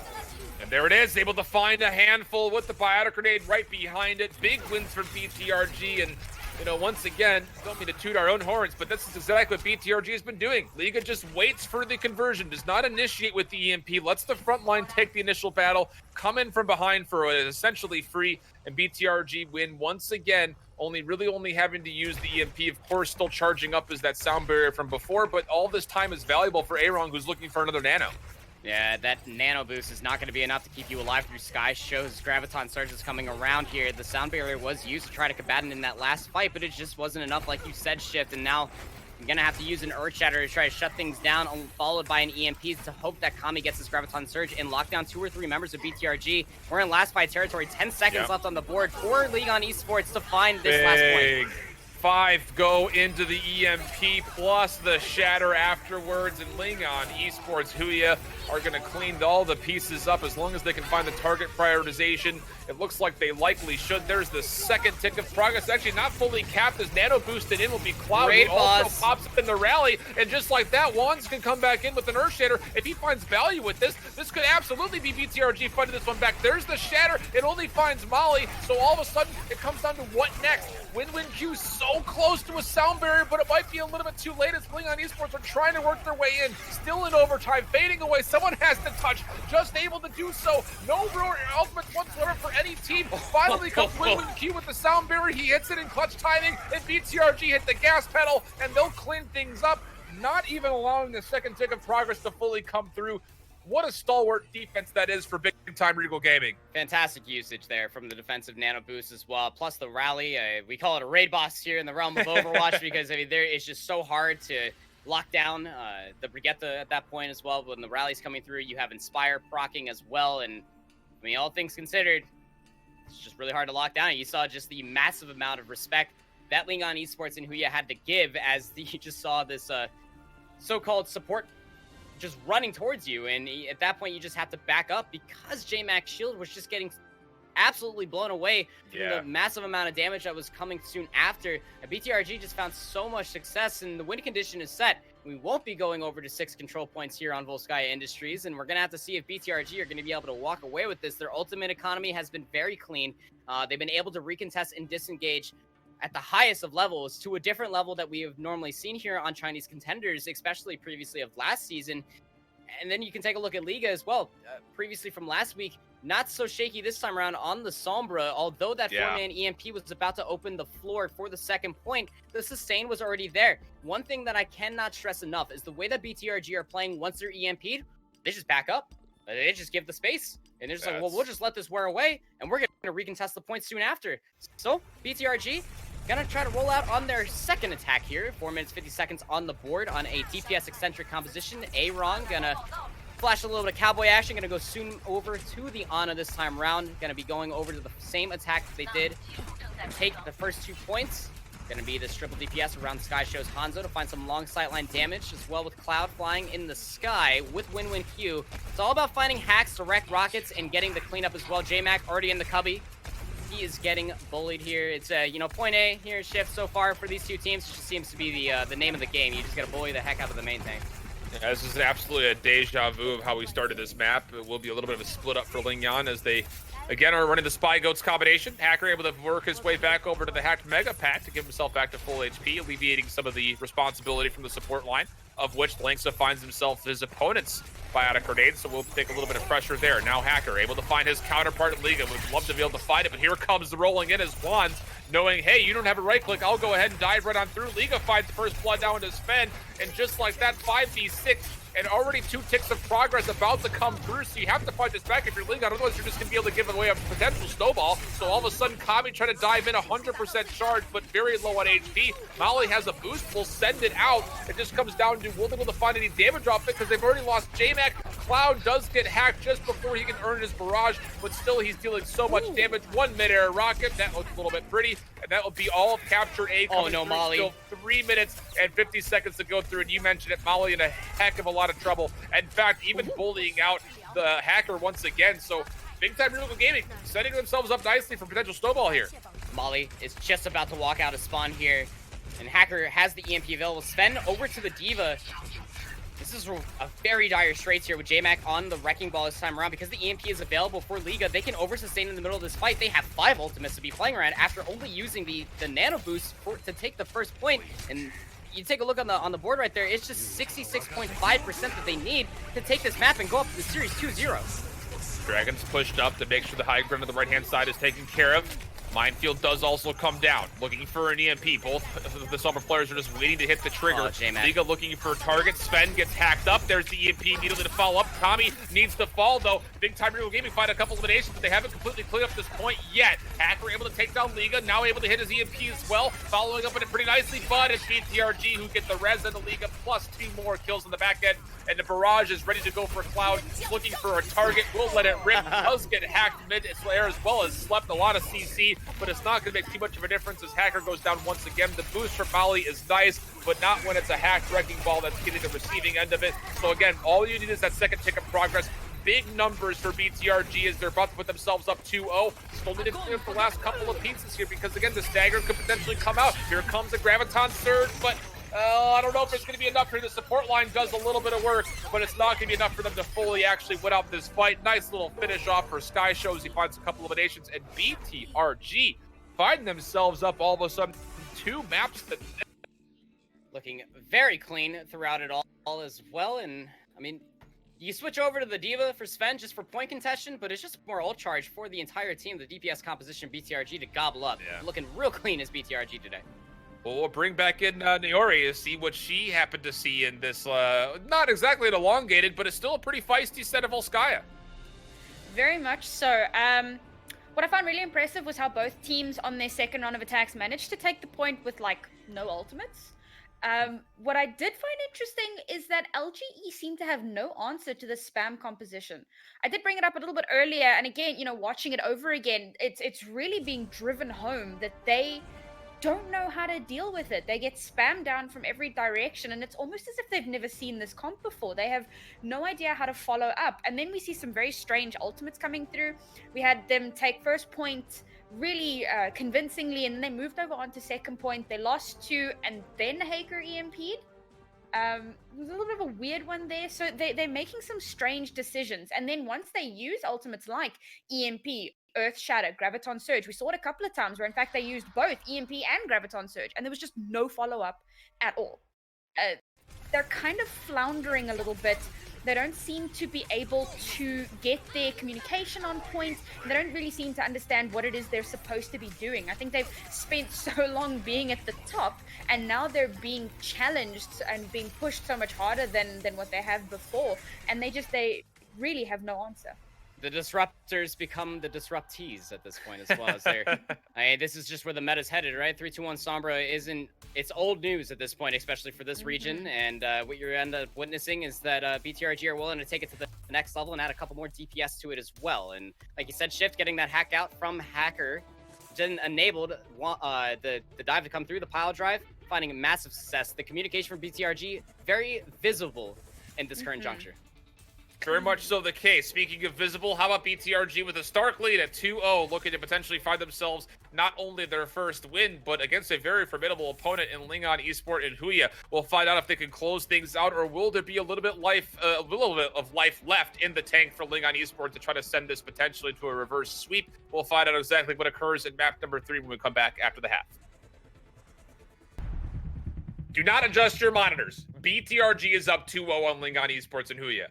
And there it is, able to find a handful with the Biotic Grenade right behind it. Big wins for BTRG, and you know, once again, don't mean to toot our own horns, but this is exactly what BTRG has been doing. Liga just waits for the conversion, does not initiate with the EMP, lets the front line take the initial battle, come in from behind for what is essentially free, and BTRG win once again, only having to use the EMP. Of course, still charging up as that sound barrier from before, but all this time is valuable for Eren, who's looking for another nano. Yeah, that nano boost is not going to be enough to keep you alive through Sky Show's Graviton Surge is coming around here. The sound barrier was used to try to combat it in that last fight, but it just wasn't enough, like you said, Shift. And now I'm going to have to use an Earth Shatter to try to shut things down, followed by an EMP to hope that Kami gets this Graviton Surge and lock down 2 or 3 members of BTRG. We're in last fight territory, 10 seconds left on the board for Leon Esports to find this last point. 5 go into the EMP plus the shatter afterwards, and Leon Esports Huya are going to clean all the pieces up as long as they can find the target prioritization. It looks like they likely should. There's the second tick of progress. Actually not fully capped as nano boosted in will be Cloudy. Also pops up in the rally, and just like that, Wands can come back in with an Earth Shatter. If he finds value with this, this could absolutely be BTRG fighting this one back. There's the Shatter. It only finds Molly, so all of a sudden it comes down to what next. Q so close to a sound barrier, but it might be a little bit too late as Leon Esports are trying to work their way in. Still in overtime, fading away. Someone has to touch, just able to do so. No real ultimates whatsoever for any team. Finally comes Q with the sound barrier. He hits it in clutch timing, and BTRG hit the gas pedal, and they'll clean things up, not even allowing the second tick of progress to fully come through. What a stalwart defense that is for big-time Regal Gaming. Fantastic usage there from the defensive nano boost as well. Plus the rally, we call it a raid boss here in the realm of Overwatch because I mean there it's just so hard to lock down the Brigitte at that point as well. When the rally's coming through, you have Inspire proccing as well, and I mean all things considered, it's just really hard to lock down. You saw just the massive amount of respect that Lingon Esports and Huya had to give, as you just saw this so-called support just running towards you, and at that point you just have to back up because JMac's shield was just getting absolutely blown away from the massive amount of damage that was coming soon after. And BTRG just found so much success, and the win condition is set. We won't be going over to 6 control points here on Volskaya Industries, and we're going to have to see if BTRG are going to be able to walk away with this. Their ultimate economy has been very clean. They've been able to recontest and disengage at the highest of levels to a different level that we have normally seen here on Chinese Contenders, especially previously of last season. And then you can take a look at Liga as well. Previously from last week, not so shaky this time around on the Sombra, although that 4-man EMP was about to open the floor for the second point, the sustain was already there. One thing that I cannot stress enough is the way that BTRG are playing once they're EMP'd, they just back up. They just give the space. And they're just like, well, we'll just let this wear away, and we're going to recontest the points soon after. So, BTRG gonna try to roll out on their second attack here. 4 minutes, 50 seconds on the board on a DPS eccentric composition. Aaron gonna flash a little bit of cowboy action. Gonna go soon over to the Ana this time around. Gonna be going over to the same attack that they did and take the first 2 points. Gonna be this triple DPS around Sky Show's Hanzo to find some long sightline damage, as well with Cloud flying in the sky with Win-Win Q. It's all about finding hacks to wreck rockets and getting the cleanup as well. JMac already in the cubby. He is getting bullied here. It's point A here, shift so far for these two teams. It just seems to be the name of the game. You just gotta bully the heck out of the main tank. Yeah, this is absolutely a deja vu of how we started this map. It will be a little bit of a split up for Lingyan as they again are running the Spy Goats combination. Hacker able to work his way back over to the hacked Mega Pack to give himself back to full HP, alleviating some of the responsibility from the support line, of which Linksa finds himself his opponent's biotic grenade, so we'll take a little bit of pressure there. Now Hacker able to find his counterpart in Liga. Would love to be able to fight it, but here comes the rolling in as Wands, knowing, hey, you don't have a right click, I'll go ahead and dive right on through. Liga finds the first blood down into Sven, and just like that, 5v6, and already 2 ticks of progress about to come through, so you have to fight this back if you're Liga, otherwise you're just going to be able to give away a potential snowball. So all of a sudden, Kami trying to dive in, 100% charge, but very low on HP. Molly has a boost, will send it out. It just comes down to, will they be able to find any damage off it, because they've already lost JMac. Cloud does get hacked just before he can earn his barrage, but still he's dealing so much damage. 1 mid-air rocket, that looks a little bit pretty, and that will be all of Capture A. Oh no, Molly. Still 3 minutes and 50 seconds to go through, and you mentioned it, Molly in a heck of a lot of trouble. In fact, even bullying out the hacker once again, so big time Regal Gaming setting themselves up nicely for potential snowball here. Molly is just about to walk out of spawn here, and Hacker has the EMP available. Sven over to the Diva. This is a very dire straits here with JMac on the Wrecking Ball this time around. Because the EMP is available for Liga, they can over-sustain in the middle of this fight. They have 5 ultimates to be playing around after only using the nano boost to take the first point. And you take a look on the board right there, it's just 66.5% that they need to take this map and go up to the series 2-0. Dragon's pushed up to make sure the high ground on the right-hand side is taken care of. Minefield does also come down, looking for an EMP. Both of the Summer players are just waiting to hit the trigger. Liga looking for targets. Sven gets hacked up. There's the EMP immediately to follow up. Kami needs to fall, though. Big time Regal Gaming find a couple eliminations, but they haven't completely cleared up this point yet. Hacker able to take down Liga, now able to hit his EMP as well. Following up on it pretty nicely, but it's BTRG who get the res and the Liga, plus 2 more kills on the back end. And the barrage is ready to go for Cloud, looking for a target. Will let it rip. Does get hacked mid-air as well as slept a lot of CC, but it's not going to make too much of a difference as Hacker goes down once again. The boost from Molly is nice, but not when it's a hacked Wrecking Ball that's getting the receiving end of it. So again, all you need is that second tick of progress. Big numbers for BTRG as they're about to put themselves up 2-0. Still need to clear up the last couple of pieces here because again, the stagger could potentially come out. Here comes the Graviton surge, but I don't know if it's going to be enough here. The support line does a little bit of work, but it's not going to be enough for them to fully actually win out this fight. Nice little finish off for Sky Shows. He finds a couple of eliminations, and BTRG find themselves up all of a sudden 2 maps. Looking very clean throughout it all as well. And I mean, you switch over to the Diva for Sven just for point contention, but it's just more ult charge for the entire team, the DPS composition BTRG to gobble up. Yeah. Looking real clean as BTRG today. Well, we'll bring back in Naori to see what she happened to see in this, not exactly an elongated, but it's still a pretty feisty set of Volskaya. Very much so. What I found really impressive was how both teams on their second round of attacks managed to take the point with, like, no ultimates. What I did find interesting is that LGE seemed to have no answer to the spam composition. I did bring it up a little bit earlier, and again, you know, watching it over again, it's really being driven home that they don't know how to deal with it. They get spammed down from every direction, and it's almost as if they've never seen this comp before. They have no idea how to follow up. And then we see some very strange ultimates coming through. We had them take first point really convincingly, and then they moved over onto second point. They lost 2, and then Haker EMP'd. It was a little bit of a weird one there. So they're making some strange decisions. And then once they use ultimates like EMP, Earth Shatter, Graviton Surge, we saw it a couple of times where in fact they used both EMP and Graviton Surge, and there was just no follow-up at all. They're kind of floundering a little bit. They don't seem to be able to get their communication on point. They don't really seem to understand what it is they're supposed to be doing. I think they've spent so long being at the top, and now they're being challenged and being pushed so much harder than what they have before. And they really have no answer. The disruptors become the disruptees at this point as well. This is just where the meta's headed, right? 3-2-1 Sombra it's old news at this point, especially for this region. And what you end up witnessing is that BTRG are willing to take it to the next level and add a couple more DPS to it as well. And like you said, Shift getting that hack out from Hacker then enabled the dive to come through, the pile drive, finding a massive success. The communication from BTRG, very visible in this current juncture. Very much so the case. Speaking of visible, how about BTRG with a stark lead at 2-0, looking to potentially find themselves not only their first win, but against a very formidable opponent in LGE.Huya. We'll find out if they can close things out, or will there be a little bit of life left in the tank for LGE to try to send this potentially to a reverse sweep. We'll find out exactly what occurs in map number 3 when we come back after the half. Do not adjust your monitors. BTRG is up 2-0 on LGE.Huya.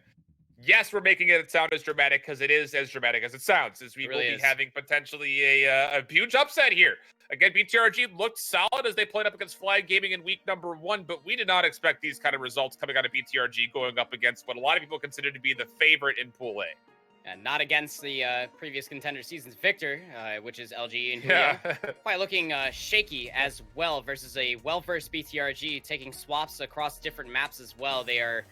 Yes, we're making it sound as dramatic because it is as dramatic as it sounds, as we will be having potentially a huge upset here. Again, BTRG looked solid as they played up against Flag Gaming in week number 1, but we did not expect these kind of results coming out of BTRG going up against what a lot of people consider to be the favorite in Pool A. And not against the previous Contender season's victor, which is LGE.Huya. Quite looking shaky as well versus a well-versed BTRG, taking swaps across different maps as well. They are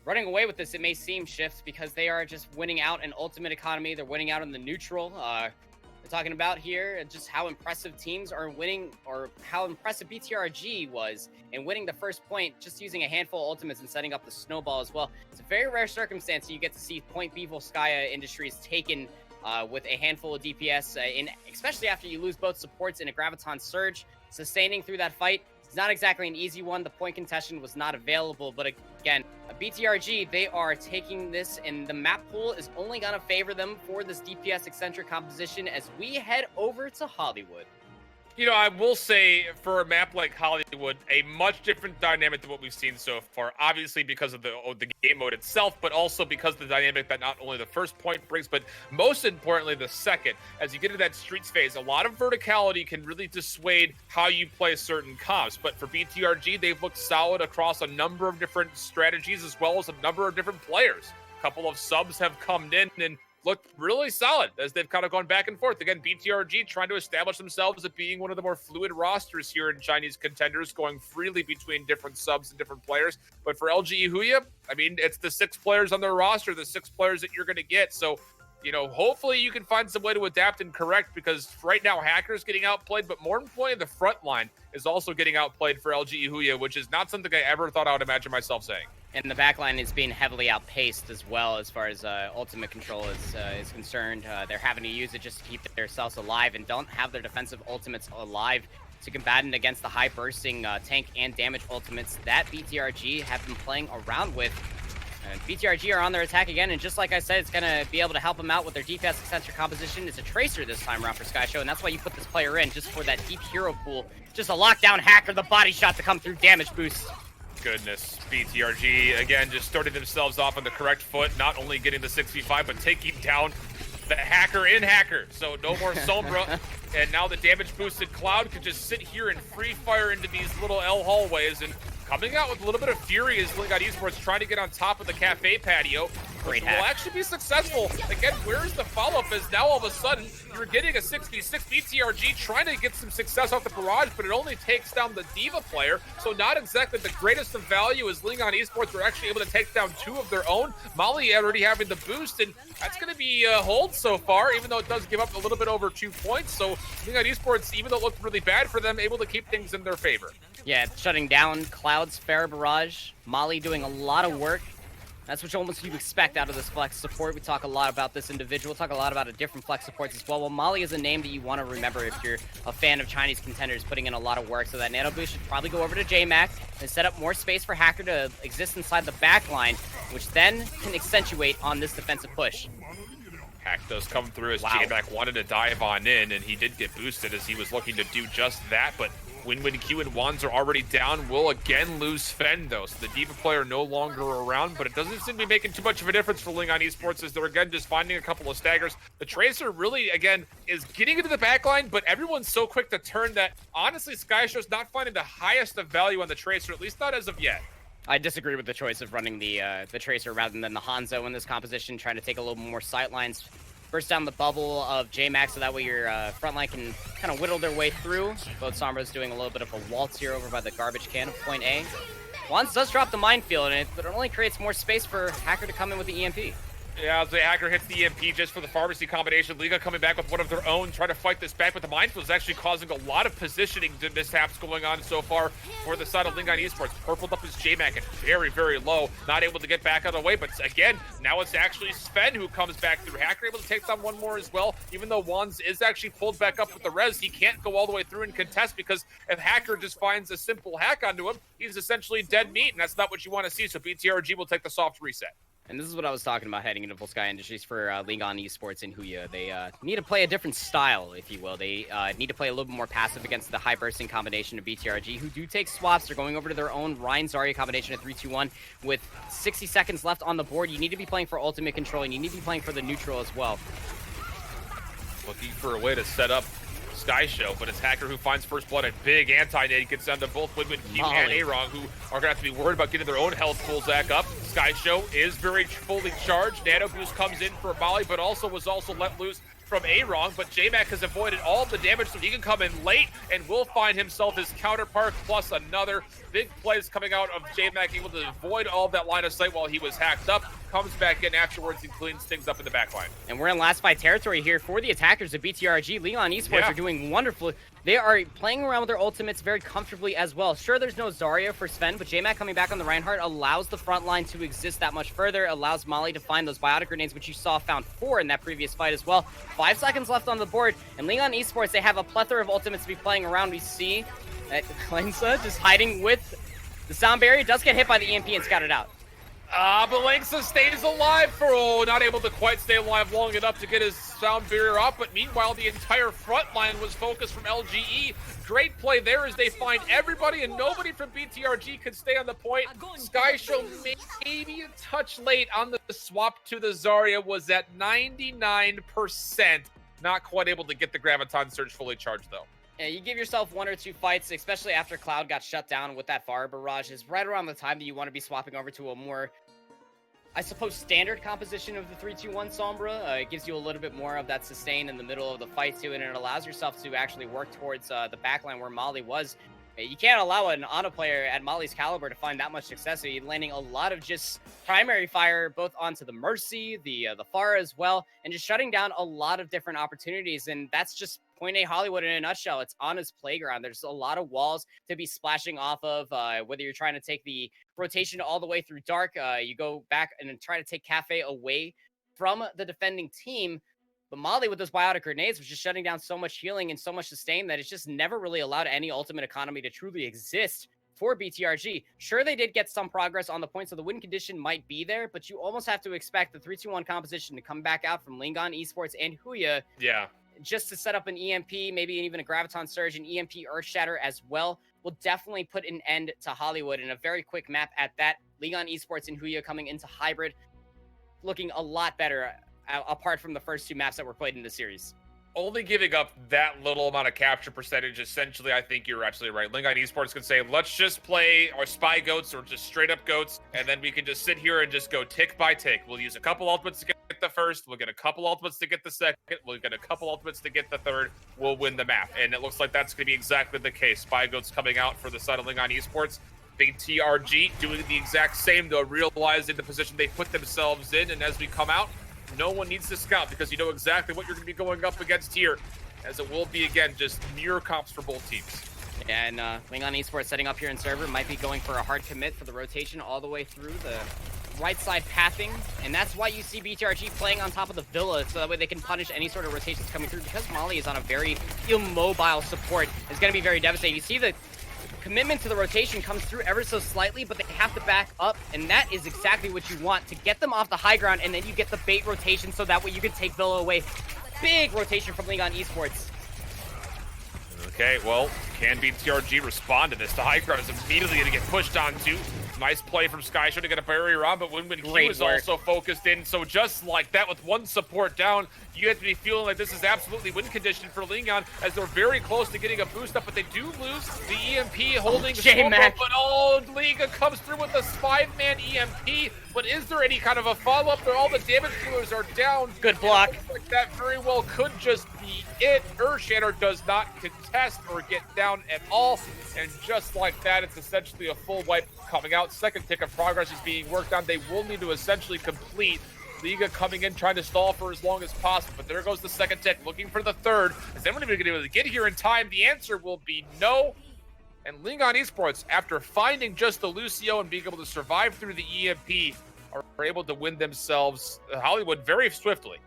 running away with this, it may seem, Shift, because they are just winning out in ultimate economy. They're winning out in the neutral. We're talking about here just how impressive teams are winning, or how impressive BTRG was in winning the first point, just using a handful of ultimates and setting up the snowball as well. It's a very rare circumstance that you get to see Point B Volskaya Industries taken with a handful of DPS, especially after you lose both supports in a Graviton Surge. Sustaining through that fight, it's not exactly an easy one. The point contention was not available, but again, BTRG, they are taking this, and the map pool is only going to favor them for this DPS eccentric composition as we head over to Hollywood. You know, I will say for a map like Hollywood, a much different dynamic than what we've seen so far. Obviously because of the game mode itself, but also because of the dynamic that not only the first point brings, but most importantly the second. As you get into that streets phase, a lot of verticality can really dissuade how you play certain comps. But for BTRG, they've looked solid across a number of different strategies as well as a number of different players. A couple of subs have come in and looked really solid as they've kind of gone back and forth. Again, BTRG trying to establish themselves as being one of the more fluid rosters here in Chinese Contenders, going freely between different subs and different players. But for LGE.Huya, I mean, it's the 6 players on their roster, the 6 players that you're going to get. So, you know, hopefully you can find some way to adapt and correct, because right now Hacker's getting outplayed, but more importantly, the front line is also getting outplayed for LGE.Huya, which is not something I ever thought I would imagine myself saying. And the backline is being heavily outpaced as well as far as ultimate control is concerned. They're having to use it just to keep themselves alive and don't have their defensive ultimates alive to combat it against the high bursting tank and damage ultimates that BTRG have been playing around with. BTRG are on their attack again, and just like I said, it's going to be able to help them out with their DPS eccentric composition. It's a Tracer this time around for SkyShow, and that's why you put this player in, just for that deep hero pool. Just a lockdown Hacker, the body shot to come through, damage boost. Goodness, BTRG, again, just starting themselves off on the correct foot, not only getting the 6v5, but taking down the Hacker in Hacker. So no more Sombra, and now the damage-boosted Cloud can just sit here and free fire into these little L hallways, and coming out with a little bit of fury is LGE.Esports trying to get on top of the cafe patio. Great will hack. actually be successful. Again, where's the follow-up is now all of a sudden you're getting a 6v6 BTRG trying to get some success off the barrage, but it only takes down the Diva player, so not exactly the greatest of value as Lingon Esports were actually able to take down 2 of their own. Molly already having the boost, and that's going to be a hold so far, even though it does give up a little bit over 2 points. So Lingon Esports, even though it looked really bad for them, able to keep things in their favor. Yeah, shutting down Cloud's Fair Barrage. Molly doing a lot of work. That's what almost you expect out of this flex support. We talk a lot about this individual, talk a lot about different flex supports as well. Well, Molly is a name that you want to remember if you're a fan of Chinese contenders putting in a lot of work. So that Nano Boost should probably go over to JMac and set up more space for Hacker to exist inside the back line, which then can accentuate on this defensive push. Hack does come through as JMac wanted to dive on in, and he did get boosted as he was looking to do just that, but Q and Wands are already down. Will again lose Sven, though, so the Diva player no longer around, but it doesn't seem to be making too much of a difference for Lingon Esports as they're, again, just finding a couple of staggers. The Tracer really, again, is getting into the backline, but everyone's so quick to turn that, honestly, SkyShow's not finding the highest of value on the Tracer, at least not as of yet. I disagree with the choice of running the Tracer rather than the Hanzo in this composition, trying to take a little more sightlines. Burst down the bubble of JMac so that way your front line can kind of whittle their way through. Both Sombras doing a little bit of a waltz here over by the garbage can of point A. Wands does drop the minefield, but it only creates more space for Hacker to come in with the EMP. Yeah, as the Hacker hits the EMP just for the pharmacy combination. Liga coming back with one of their own, trying to fight this back, but the minefield is actually causing a lot of positioning mishaps going on so far for the side of Lingon Esports. Purpled up his JMac and very, very low, not able to get back out of the way, but again, now it's actually Sven who comes back through. Hacker able to take down one more as well, even though Wands is actually pulled back up with the res. He can't go all the way through and contest because if Hacker just finds a simple hack onto him, he's essentially dead meat, and that's not what you want to see, so BTRG will take the soft reset. And this is what I was talking about heading into Full Sky Industries for Lingon Esports in Huya. They need to play a different style, if you will. They need to play a little bit more passive against the high-bursting combination of BTRG, who do take swaps. They're going over to their own Rien Zarya combination at 3-2-1 with 60 seconds left on the board. You need to be playing for ultimate control, and you need to be playing for the neutral as well. Looking for a way to set up SkyShow, but it's Hacker who finds first blood at big anti-nade, gets down to both Q and Arong, who are going to have to be worried about getting their own health pools back up. SkyShow is very fully charged. Nano Boost comes in for Molly, but also was let loose from Arong, but JMac has avoided all of the damage, so he can come in late and will find himself his counterpart plus another. Big plays coming out of JMac, able to avoid all of that line of sight while he was hacked up. Comes back in afterwards and cleans things up in the back line. And we're in last fight territory here for the attackers of BTRG. Leon Esports are doing wonderful. They are playing around with their ultimates very comfortably as well. Sure, there's no Zarya for Sven, but JMac coming back on the Reinhardt allows the front line to exist that much further, allows Molly to find those biotic grenades, which you saw found 4 in that previous fight as well. 5 seconds left on the board, and Leon Esports, they have a plethora of ultimates to be playing around. We see that Lensa just hiding with the sound barrier, does get hit by the EMP and scouted out. But Langsa stays alive for, not able to quite stay alive long enough to get his sound barrier off, but meanwhile the entire front line was focused from LGE. Great play there as they find everybody and nobody from BTRG could stay on the point. SkyShow maybe a touch late on the swap to the Zarya, was at 99%. Not quite able to get the Graviton Surge fully charged though. Yeah, you give yourself 1 or 2 fights, especially after Cloud got shut down with that fire barrage, is right around the time that you want to be swapping over to a more, I suppose, standard composition of the 3-2-1 Sombra. It gives you a little bit more of that sustain in the middle of the fight too, and it allows yourself to actually work towards the backline where Molly was. You can't allow an Ana player at Molly's caliber to find that much success. So you're landing a lot of just primary fire, both onto the Mercy, the Pharah as well, and just shutting down a lot of different opportunities. And that's just Point A Hollywood in a nutshell. It's Ana's playground. There's a lot of walls to be splashing off of, whether you're trying to take the rotation all the way through Dark, you go back and try to take Cafe away from the defending team. But Molly, with those biotic grenades, was just shutting down so much healing and so much sustain that it's just never really allowed any ultimate economy to truly exist for BTRG. Sure, they did get some progress on the point, so the win condition might be there, but you almost have to expect the 3-2-1 composition to come back out from Lingon Esports and Huya. Yeah. Just to set up an EMP, maybe even a Graviton Surge, and EMP Earthshatter as well, will definitely put an end to Hollywood in a very quick map at that. Lingon Esports and Huya coming into Hybrid, looking a lot better apart from the first 2 maps that were played in the series. only giving up that little amount of capture percentage, essentially, I think you're absolutely right. Lingon Esports can say, let's just play our spy goats or just straight up goats, and then we can just sit here and just go tick by tick. We'll use a couple ultimates to get the first, we'll get a couple ultimates to get the second, we'll get a couple ultimates to get the third, we'll win the map. And it looks like that's going to be exactly the case. Spy goats coming out for the side of Lingon Esports. Big TRG doing the exact same, though, realizing the position they put themselves in, and as we come out, no one needs to scout because you know exactly what you're going to be going up against here, as it will be, again, just mirror comps for both teams. Yeah, and Lingon Esports setting up here in server might be going for a hard commit for the rotation all the way through the right side pathing, and that's why you see BTRG playing on top of the Villa, so that way they can punish any sort of rotations coming through. Because Molly is on a very immobile support, it's going to be very devastating. You see the commitment to the rotation comes through ever so slightly, but they have to back up, and that is exactly what you want to get them off the high ground, and then you get the bait rotation so that way you can take Villa away. Big rotation from Lingon Esports. Okay, well, can BTRG respond to this? The high ground is immediately going to get pushed onto. Nice play from SkyShow to get a barrier on, but LemonKiwi is also focused in. So just like that, with one support down, you have to be feeling like this is absolutely win condition for Lingon, as they're very close to getting a boost up, but they do lose the EMP holding J-Mac. But Liga comes through with this 5-man EMP. But is there any kind of a follow-up there? All the damage dealers are down. Good block. Like that very well could just be it. Earthshatter does not contest or get down at all. And just like that, it's essentially a full wipe coming out. Second tick of progress is being worked on. They will need to essentially complete. Liga coming in, trying to stall for as long as possible. But there goes the second tick, looking for the third. Is anyone even going to be able to get here in time? The answer will be no. And Lingon Esports, after finding just the Lucio and being able to survive through the EMP, are able to win themselves Hollywood very swiftly.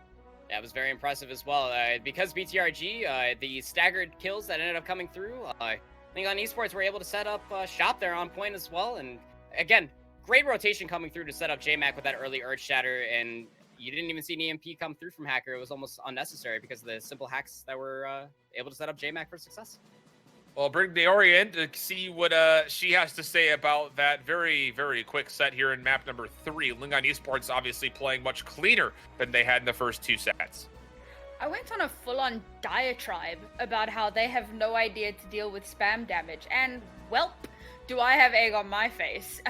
That was very impressive as well. Because BTRG, the staggered kills that ended up coming through, Lingon Esports were able to set up shop there on point as well. And again, great rotation coming through to set up J-Mac with that early Earthshatter, and you didn't even see an EMP come through from Hacker. It was almost unnecessary because of the simple hacks that were able to set up J-Mac for success. Well, bring Naori in to see what she has to say about that very, very quick set here in map number 3. Lingon Esports obviously playing much cleaner than they had in the first 2 sets. I went on a full-on diatribe about how they have no idea to deal with spam damage, and welp, do I have egg on my face.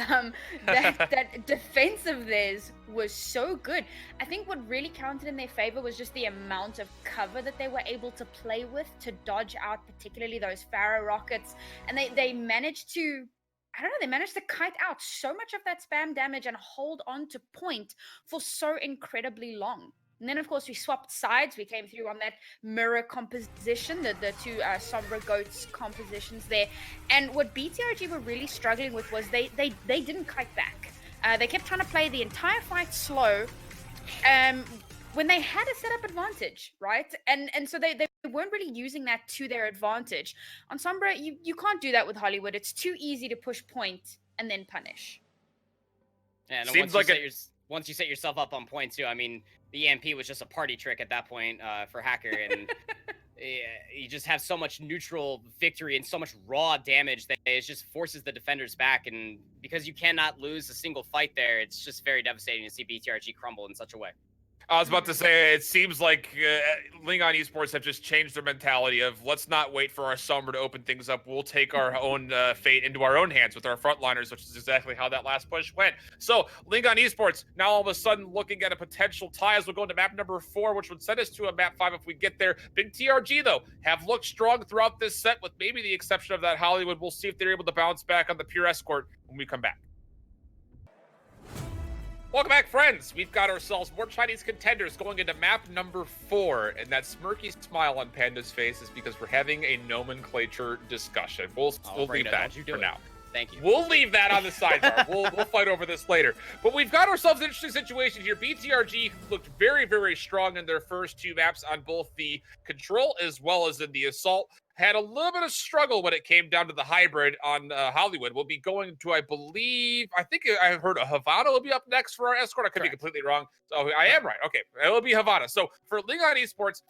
That defense of theirs was so good. I think what really counted in their favor was just the amount of cover that they were able to play with to dodge out, particularly those Pharaoh rockets. And they managed to, I don't know, they managed to kite out so much of that spam damage and hold on to point for so incredibly long. And then, of course, we swapped sides. We came through on that mirror composition, the two Sombra Goats compositions there. And what BTRG were really struggling with was they didn't kite back. They kept trying to play the entire fight slow when they had a setup advantage, right? And so they weren't really using that to their advantage. On Sombra, you can't do that with Hollywood. It's too easy to push point and then punish. Yeah, and Seems like once you set yourself up on point too, I mean, the EMP was just a party trick at that point for Hacker, and you just have so much neutral victory and so much raw damage that it just forces the defenders back, and because you cannot lose a single fight there, it's just very devastating to see BTRG crumble in such a way. I was about to say, it seems like Lingon Esports have just changed their mentality of let's not wait for our summer to open things up. We'll take our own fate into our own hands with our frontliners, which is exactly how that last push went. So Lingon Esports now all of a sudden looking at a potential tie as we go into map number 4, which would send us to a map 5 if we get there. Big TRG, though, have looked strong throughout this set with maybe the exception of that Hollywood. We'll see if they're able to bounce back on the pure escort when we come back. Welcome back, friends. We've got ourselves more Chinese contenders going into map number 4, and that smirky smile on Panda's face is because we're having a nomenclature discussion. We'll leave that for now. Thank you. We'll leave that on the sidebar. We'll fight over this later. But we've got ourselves an interesting situation here. BTRG looked very, very strong in their first 2 maps on both the control as well as in the assault. Had a little bit of struggle when it came down to the hybrid on Hollywood. We'll be going to, I think I heard a Havana will be up next for our escort. I could be completely wrong. So I am right. Okay, it will be Havana. So for Lingon Esports,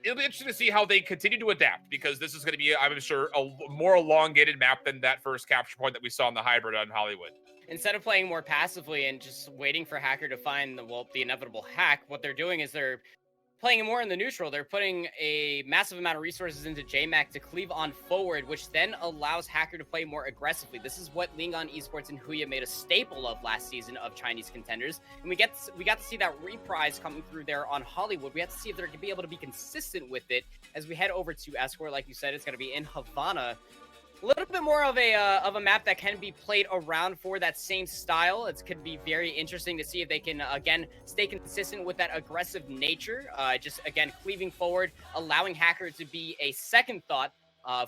it'll be interesting to see how they continue to adapt, because this is going to be, I'm sure, a more elongated map than that first capture point that we saw in the hybrid on Hollywood. Instead of playing more passively and just waiting for Hacker to find the inevitable hack, what they're doing is they're playing more in the neutral. They're putting a massive amount of resources into JMac to cleave on forward, which then allows Hacker to play more aggressively. This is what Esports and Huya made a staple of last season of Chinese Contenders, and we got to see that reprise coming through there on Hollywood. We have to see if they're going to be able to be consistent with it as we head over to Escort. Like you said, it's going to be in Havana. A little bit more of a map that can be played around for that same style. It could be very interesting to see if they can, again, stay consistent with that aggressive nature. Just, again, cleaving forward, allowing Hacker to be a second thought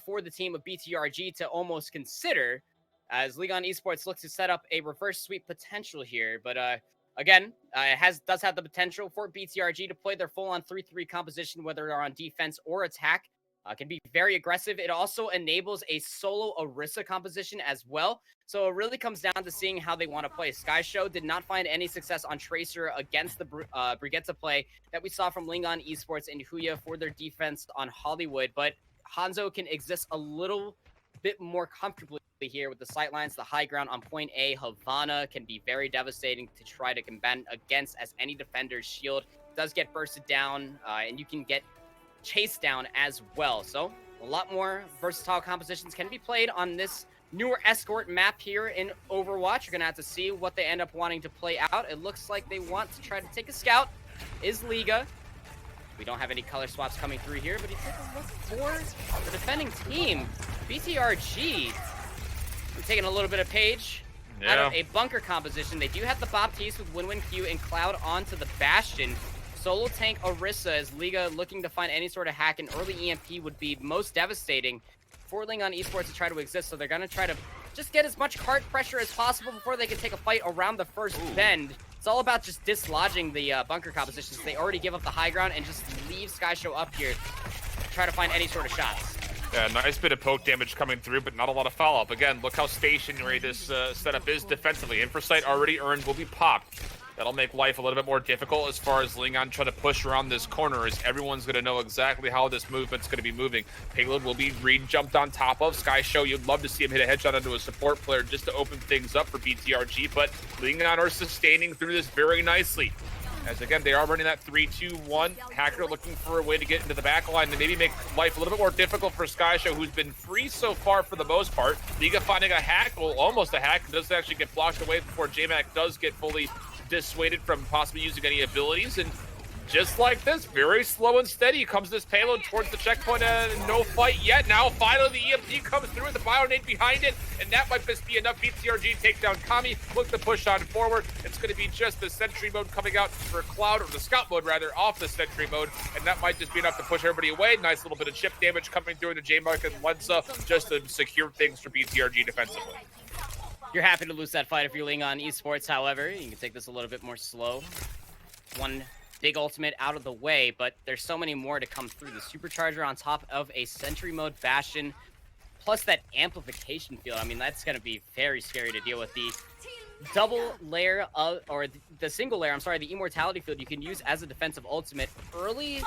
for the team of BTRG to almost consider, as Esports looks to set up a reverse sweep potential here. But, again, it does have the potential for BTRG to play their full-on 3-3 composition, whether they're on defense or attack. Can be very aggressive. It also enables a solo Orisa composition as well. So it really comes down to seeing how they want to play. SkyShow did not find any success on Tracer against the Brigitte play that we saw from Esports and Huya for their defense on Hollywood. But Hanzo can exist a little bit more comfortably here with the sightlines. The high ground on point A, Havana, can be very devastating to try to combat against, as any defender's shield does get bursted down, and you can get chase down as well. So a lot more versatile compositions can be played on this newer Escort map here in Overwatch. You're gonna have to see what they end up wanting to play out. It looks like they want to try to take a scout. Is Liga. We don't have any color swaps coming through here, but you take a look for the defending team. BTRG, I'm taking a little bit of page out of a bunker composition. They do have the Baptiste with Q and Cloud onto the Bastion. Solo tank Orisa, as Liga looking to find any sort of hack. An early EMP would be most devastating for Esports to try to exist. So they're going to try to just get as much card pressure as possible before they can take a fight around the first bend. It's all about just dislodging the bunker compositions. They already give up the high ground and just leave SkyShow up here to try to find any sort of shots. Yeah, nice bit of poke damage coming through, but not a lot of follow-up. Again, look how stationary this setup is defensively. Infrasight already earned will be popped. That'll make life a little bit more difficult as far as Lingon trying to push around this corner, as everyone's going to know exactly how this movement's going to be moving. Payload will be jumped on top of. SkyShow, you'd love to see him hit a headshot onto a support player just to open things up for BTRG, but Lingon are sustaining through this very nicely. As again, they are running that 3-2-1. Hacker looking for a way to get into the back line to maybe make life a little bit more difficult for SkyShow, who's been free so far for the most part. Liga finding a hack, well, almost a hack, does actually get blocked away before JMac does get fully dissuaded from possibly using any abilities. And just like this, very slow and steady comes this payload towards the checkpoint, and no fight yet. Now finally the EMP comes through with the Bionade behind it, and that might just be enough. BTRG take down Kami, look to push on forward. It's going to be just the sentry mode coming out for Cloud, or the scout mode rather, off the sentry mode, and that might just be enough to push everybody away. Nice little bit of chip damage coming through into J-Mark and Lensa, just to secure things for BTRG defensively. You're happy to lose that fight if you're Esports, however. You can take this a little bit more slow. One big ultimate out of the way, but there's so many more to come through. The supercharger on top of a sentry mode Bastion, plus that amplification field. I mean, that's going to be very scary to deal with. The double layer of, or the single layer, I'm sorry, the immortality field you can use as a defensive ultimate. Early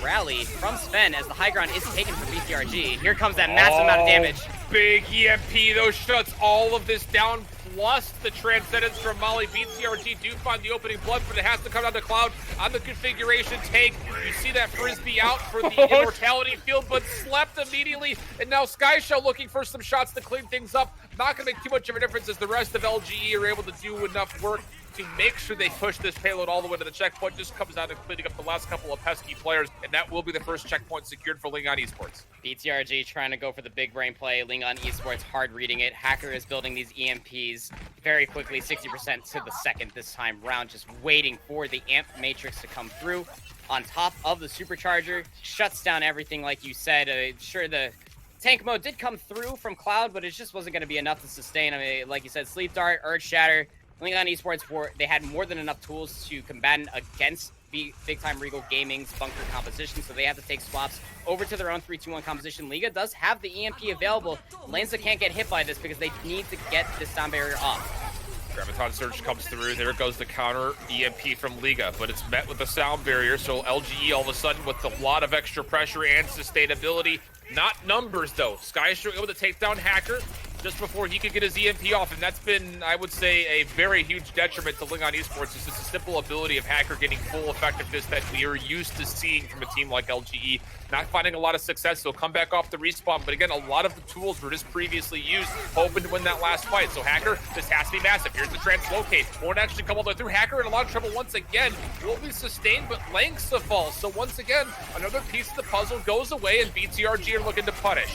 rally from Sven as the high ground is taken from BTRG. Here comes that massive amount of damage. Big EMP, those shuts all of this down, plus the Transcendence from Molly. BTRG do find the opening blood, but it has to come down to Cloud on the configuration take. You see that Frisbee out for the immortality field, but slept immediately. And now SkyShow looking for some shots to clean things up. Not going to make too much of a difference, as the rest of LGE are able to do enough work to make sure they push this payload all the way to the checkpoint. Just comes down to cleaning up the last couple of pesky players, and that will be the first checkpoint secured for Esports. BTRG trying to go for the big brain play. Esports hard reading it. Hacker is building these EMPs very quickly, 60% to the second this time round, just waiting for the amp matrix to come through. On top of the supercharger, shuts down everything like you said. Sure, the tank mode did come through from Cloud, but it just wasn't going to be enough to sustain. I mean, like you said, Sleep Dart, Earth Shatter. Esports, they had more than enough tools to combat against Big Time Regal Gaming's bunker composition, so they have to take swaps over to their own 3-2-1 composition. Liga does have the EMP available. Lensa can't get hit by this because they need to get this sound barrier off. Graviton Surge comes through. There goes the counter EMP from Liga, but it's met with the sound barrier, so LGE all of a sudden with a lot of extra pressure and sustainability. Not numbers, though. SkyShow able to take down Hacker. just before he could get his EMP off, and that's been, I would say, a very huge detriment to Lingon Esports. It's just a simple ability of Hacker getting full effectiveness that we are used to seeing from a team like LGE. Not finding a lot of success, they'll come back off the respawn, but again, a lot of the tools were just previously used, hoping to win that last fight. So Hacker, this has to be massive. Here's the translocate. Won't actually come all the way through. Hacker in a lot of trouble once again. Will be sustained, but lengths of fall. So once again, another piece of the puzzle goes away, and BTRG are looking to punish.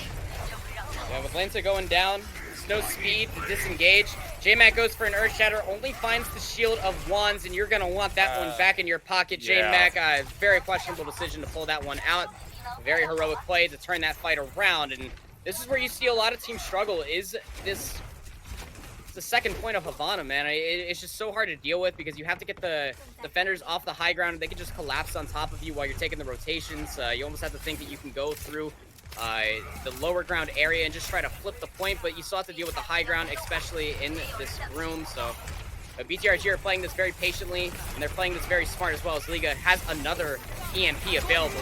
Yeah, with Lancer going down, there's no speed to disengage. J-Mac goes for an Earth Shatter, only finds the shield of Wands, and you're going to want that one back in your pocket, J-Mac. Very questionable decision to pull that one out. A very heroic play to turn that fight around, and this is where you see a lot of teams struggle, is this... the second point of Havana, man. It's just so hard to deal with because you have to get the defenders off the high ground, and they can just collapse on top of you while you're taking the rotations. You almost have to think that you can go through the lower ground area and just try to flip the point, but you still have to deal with the high ground, especially in this room. So BTRG are playing this very patiently, and they're playing this very smart as well, as Liga has another EMP available.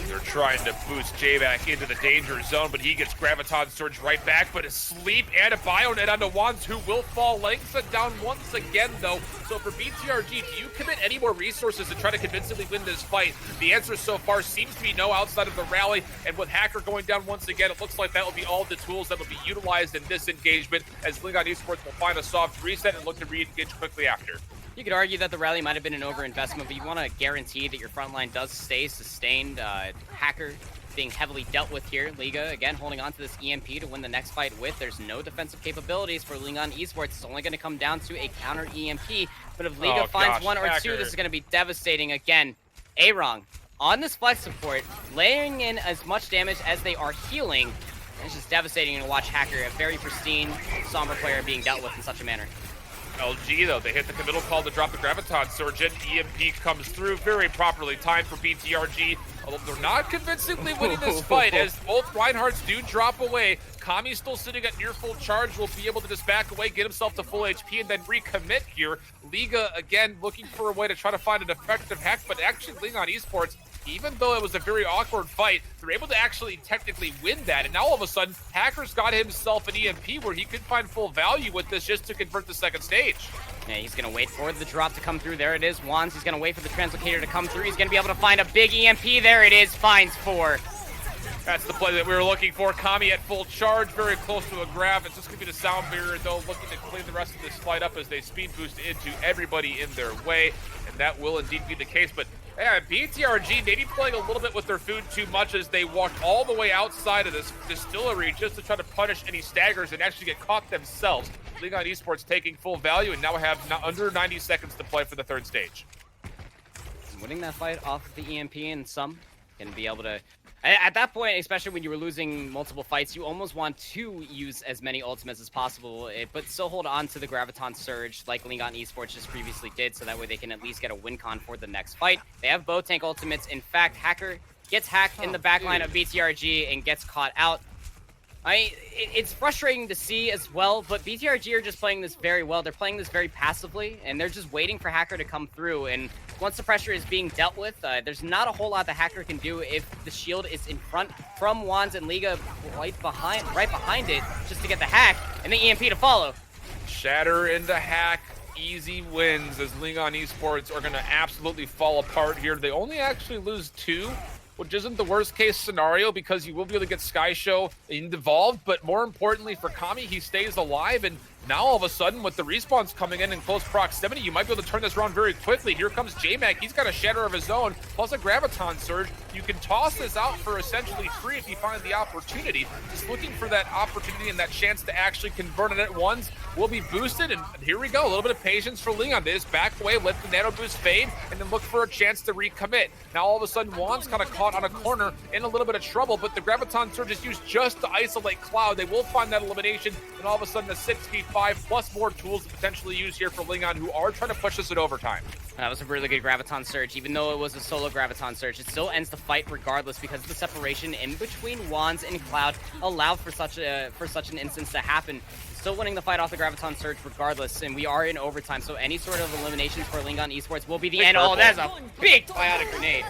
They're trying to boost J-Mac into the danger zone, but he gets Graviton Surge right back, but a sleep and a Bionet onto Wands, who will fall. Langsa down once again, though. So for BTRG, do you commit any more resources to try to convincingly win this fight? The answer so far seems to be no, outside of the rally, and with Hacker going down once again, it looks like that will be all the tools that will be utilized in this engagement, as Lingon Esports will find a soft reset and look to re-engage quickly after. You could argue that the rally might have been an overinvestment, but you want to guarantee that your front line does stay sustained. Hacker being heavily dealt with here. Liga, again, holding on to this EMP to win the next fight with. There's no defensive capabilities for Lingon Esports. It's only going to come down to a counter EMP, but if Liga finds one or two, this is going to be devastating again. Arong on this flex support, layering in as much damage as they are healing. It's just devastating to watch Hacker, a very pristine, somber player, being dealt with in such a manner. LG, though, they hit the committal call to drop the Graviton Surge in. EMP comes through, very properly timed for BTRG, although they're not convincingly winning this fight, as both Reinhardts do drop away. Kami still sitting at near full charge, will be able to just back away, get himself to full HP, and then recommit here. Liga, again, looking for a way to try to find an effective hack, but actually Lingon Esports, even though it was a very awkward fight, they're able to actually technically win that. And now all of a sudden, Hacker's got himself an EMP where he could find full value with this just to convert the second stage. Yeah, he's going to wait for the drop to come through. There it is. Wands, he's going to wait for the translocator to come through. He's going to be able to find a big EMP. There it is. Finds 4. That's the play that we were looking for. Kami at full charge, very close to a grab. It's just going to be the sound barrier, though, looking to clean the rest of this fight up as they speed boost into everybody in their way. And that will indeed be the case. But yeah, BTRG, maybe playing a little bit with their food too much as they walked all the way outside of this distillery just to try to punish any staggers and actually get caught themselves. Lingon Esports taking full value and now have under 90 seconds to play for the third stage. Winning that fight off of the EMP and some can be able to... At that point, especially when you were losing multiple fights, you almost want to use as many ultimates as possible, but still hold on to the Graviton Surge like Lingon Esports just previously did, so that way they can at least get a win con for the next fight. They have both tank ultimates. In fact, Hacker gets hacked in the backline of BTRG and gets caught out. It's frustrating to see as well, but BTRG are just playing this very well. They're playing this very passively, and they're just waiting for Hacker to come through. And once the pressure is being dealt with, there's not a whole lot the Hacker can do if the shield is in front from Wands and Liga right behind it, just to get the hack and the EMP to follow. Shatter into hack. Easy wins as Lingon Esports are going to absolutely fall apart here. They only actually lose 2. Which isn't the worst case scenario because you will be able to get Sky Show involved, but more importantly for Kami, he stays alive, and now all of a sudden with the respawns coming in close proximity, you might be able to turn this around very quickly. Here comes J-Mac, he's got a Shatter of his own, plus a Graviton Surge. You can toss this out for essentially free if you find the opportunity. Just looking for that opportunity and that chance to actually convert it at once will be boosted, and here we go. A little bit of patience for Lingon. They just back away, let the nano boost fade, and then look for a chance to recommit. Now all of a sudden, Wands kind of caught on a corner in a little bit of trouble, but the Graviton Surge is used just to isolate Cloud. They will find that elimination, and all of a sudden a 6v5 plus more tools to potentially use here for Lingon, who are trying to push this at overtime. That was a really good Graviton Surge. Even though it was a solo Graviton Surge, it still ends the fight regardless because the separation in between Wands and Cloud allowed for such an instance to happen. Still winning the fight off the Graviton Surge regardless, and we are in overtime, so any sort of eliminations for Lingon Esports will be the end. Oh, that's a big biotic grenade.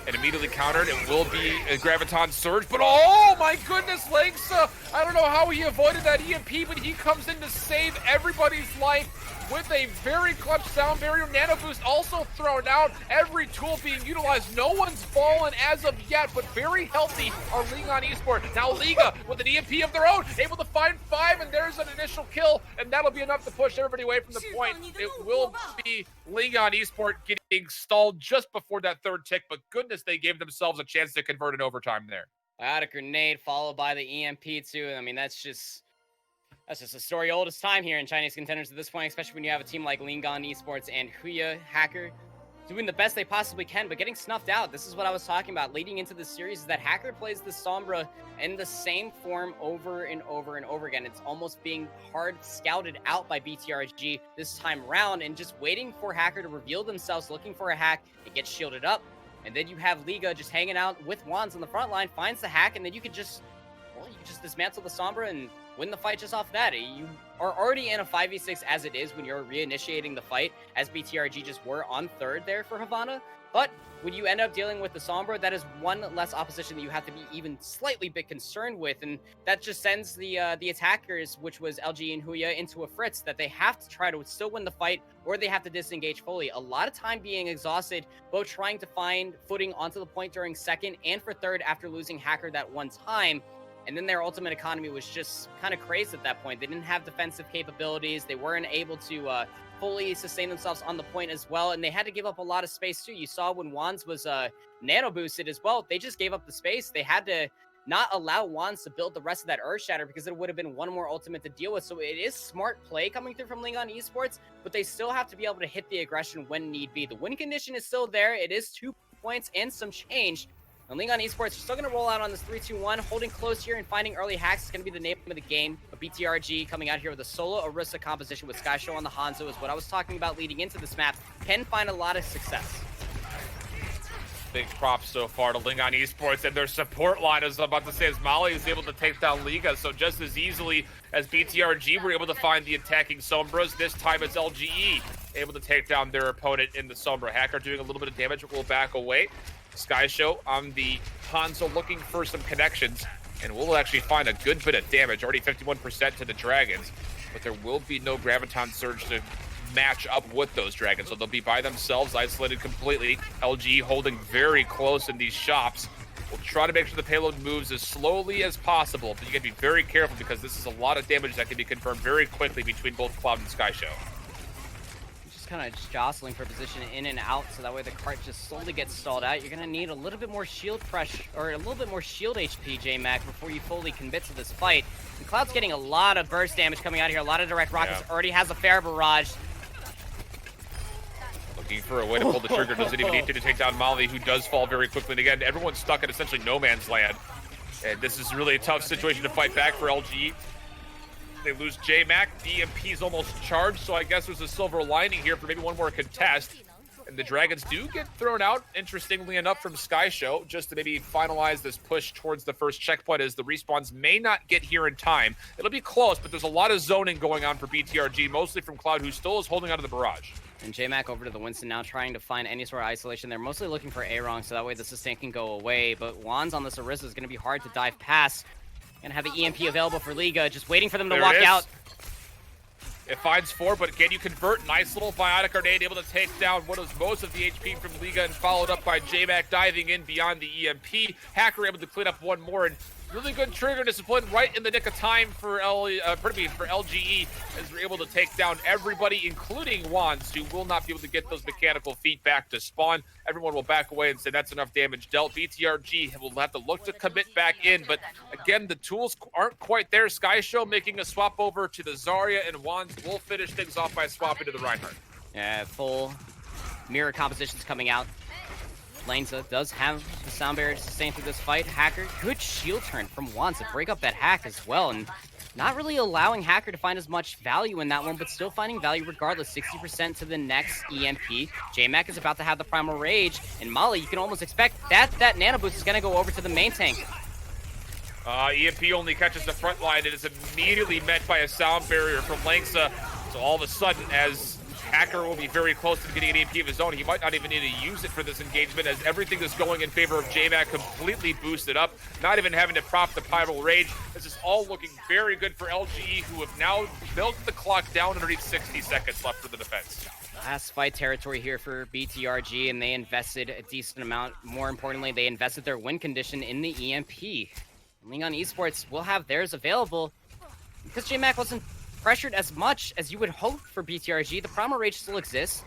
and immediately countered. It will be a Graviton Surge, but oh my goodness, Langsa! I don't know how he avoided that EMP, but he comes in to save everybody's life with a very clutch sound barrier. Nano Boost also thrown out. Every tool being utilized. No one's fallen as of yet, but very healthy are Legon Esports. Now Liga with an EMP of their own, able to find 5, and there's an initial kill, and that'll be enough to push everybody away from the point. It will be Legon Esports getting stalled just before that 3rd tick, but goodness, they gave themselves a chance to convert in overtime there. I had a grenade followed by the EMP too. I mean, that's just a story old as time here in Chinese Contenders at this point, especially when you have a team like Legon Esports and Huya Hacker doing the best they possibly can, but getting snuffed out. This is what I was talking about leading into this series, is that Hacker plays the Sombra in the same form over and over and over again. It's almost being hard scouted out by BTRG this time around and just waiting for Hacker to reveal themselves, looking for a hack. It gets shielded up, and then you have Liga just hanging out with Wands on the front line, finds the hack, and then you can just dismantle the Sombra and win the fight just off that. You are already in a 5v6 as it is when you're reinitiating the fight, as BTRG just were on 3rd there for Havana. But when you end up dealing with the Sombra, that is one less opposition that you have to be even slightly bit concerned with, and that just sends the attackers, which was LGE.Huya, into a fritz that they have to try to still win the fight, or they have to disengage fully. A lot of time being exhausted, both trying to find footing onto the point during 2nd and for 3rd after losing Hacker that one time. And then their ultimate economy was just kind of crazy at that point. They didn't have defensive capabilities. They weren't able to fully sustain themselves on the point as well. And they had to give up a lot of space too. You saw when Wands was nano boosted as well, they just gave up the space. They had to not allow Wands to build the rest of that Earth Shatter because it would have been one more ultimate to deal with. So it is smart play coming through from Legon Esports, but they still have to be able to hit the aggression when need be. The win condition is still there. It is 2 points and some change. And Legon Esports are still going to roll out on this 3-2-1, holding close here and finding early hacks is going to be the name of the game. But BTRG coming out here with a solo Orisa composition with SkyShow on the Hanzo is what I was talking about leading into this map. Can find a lot of success. Big props so far to Legon Esports and their support line, as I'm about to say, as Molly is able to take down Liga. So just as easily as BTRG were able to find the attacking Sombras, this time it's LGE able to take down their opponent in the Sombra. Hacker doing a little bit of damage, but will back away. SkyShow on the Hanzo looking for some connections, and we'll actually find a good bit of damage, already 51% to the Dragons, but there will be no Graviton Surge to match up with those Dragons, so they'll be by themselves, isolated completely. LG holding very close in these shops. We'll try to make sure the payload moves as slowly as possible, but you gotta be very careful because this is a lot of damage that can be confirmed very quickly between both Cloud and SkyShow. Kind of just jostling for position in and out, so that way the cart just slowly gets stalled out. You're gonna need a little bit more shield pressure, or a little bit more shield HP, J-Mac, before you fully commit to this fight. And Cloud's getting a lot of burst damage coming out here, a lot of direct rockets. Already has a fair barrage. Looking for a way to pull the trigger, doesn't even need to take down Molly, who does fall very quickly. And again, everyone's stuck in essentially no man's land, and this is really a tough situation to fight back for LG. They lose J-Mac. EMP's almost charged, so I guess there's a silver lining here for maybe one more contest. And the Dragons do get thrown out, interestingly enough, from SkyShow, just to maybe finalize this push towards the first checkpoint, as the respawns may not get here in time. It'll be close, but there's a lot of zoning going on for BTRG, mostly from Cloud, who still is holding onto the barrage. And J-Mac over to the Winston now, trying to find any sort of isolation. They're mostly looking for A-Rong, so that way the sustain can go away. But Wands on this Orisa is going to be hard to dive past. Gonna have the EMP available for Liga, just waiting for them to walk out. It finds 4, but can you convert? Nice little biotic grenade, able to take down what was most of the HP from Liga, and followed up by J-Mac diving in beyond the EMP. Hacker able to clean up one more, and really good trigger discipline right in the nick of time for LGE, as we're able to take down everybody, including Wands, who will not be able to get those mechanical feet back to spawn. Everyone will back away and say that's enough damage dealt. BTRG will have to look to commit back in, but again, the tools aren't quite there. SkyShow making a swap over to the Zarya, and Wands will finish things off by swapping to the Reinhardt. Yeah, full mirror compositions coming out. Lanza does have the sound barrier to sustain through this fight. Hacker, good shield turn from Wands to break up that hack as well, and not really allowing Hacker to find as much value in that one, but still finding value regardless. 60% to the next EMP. J-Mac is about to have the Primal Rage, and Molly, you can almost expect that Nano Boost is going to go over to the main tank. EMP only catches the front line. It is immediately met by a sound barrier from Langsa. So all of a sudden, as Hacker will be very close to getting an EMP of his own. He might not even need to use it for this engagement, as everything is going in favor of JMac, completely boosted up, not even having to prop the Pyro Rage. This is all looking very good for LGE, who have now milked the clock down underneath 60 seconds left for the defense. Last fight territory here for BTRG, and they invested a decent amount. More importantly, they invested their win condition in the EMP. Leon Esports will have theirs available because JMac wasn't pressured as much as you would hope for BTRG. The Primal Rage still exists,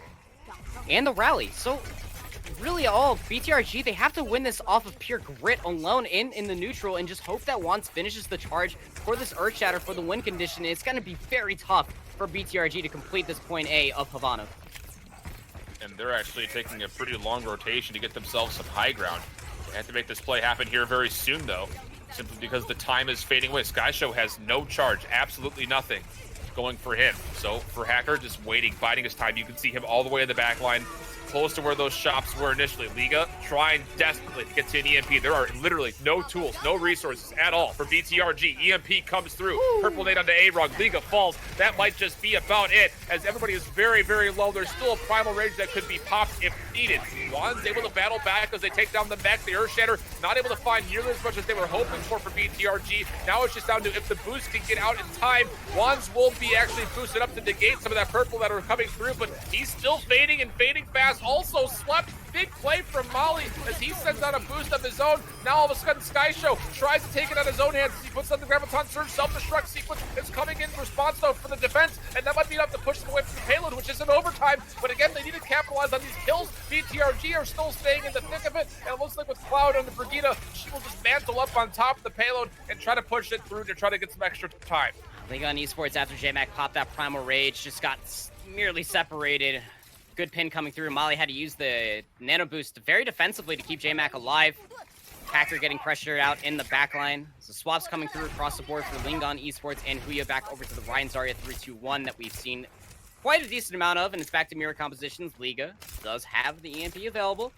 and the rally. So really all BTRG, they have to win this off of pure grit alone in the neutral, and just hope that Wands finishes the charge for this Earthshatter for the win condition. It's going to be very tough for BTRG to complete this point A of Havana. And they're actually taking a pretty long rotation to get themselves some high ground. They have to make this play happen here very soon, though, simply because the time is fading away. SkyShow has no charge, absolutely nothing going for him. So for Hacker, just waiting, biding his time. You can see him all the way in the back line, close to where those shops were initially. Liga trying desperately to get to an EMP. There are literally no tools, no resources at all for BTRG. EMP comes through. Purple nade onto A-Rog. Liga falls. That might just be about it, as everybody is very, very low. There's still a Primal Rage that could be popped if needed. Juan's able to battle back as they take down the mech. The Earthshatter not able to find nearly as much as they were hoping for BTRG. Now it's just down to if the boost can get out in time. Juan's will be actually boosted up to negate some of that purple that are coming through, but he's still fading and fading fast. Also slept. Big play from Molly as he sends out a boost of his own. Now all of a sudden SkyShow tries to take it on his own hands. He puts on the Graviton Surge. Self-destruct sequence is coming in response though for the defense, and that might be enough to push them away from the payload, which is in overtime. But again, they need to capitalize on these kills. BTRG are still staying in the thick of it, and it looks like with Cloud and the Brigida, she will just mantle up on top of the payload and try to push it through to try to get some extra time. Legon Esports, after JMac popped that Primal Rage, just got merely separated. Good pin coming through. Molly had to use the nano boost very defensively to keep JMac alive. Hacker getting pressured out in the backline. So swaps coming through across the board for Lingon Esports and Huya, back over to the Ryan Zarya 3-2-1 that we've seen quite a decent amount of, and it's back to mirror compositions. Liga does have the EMP available.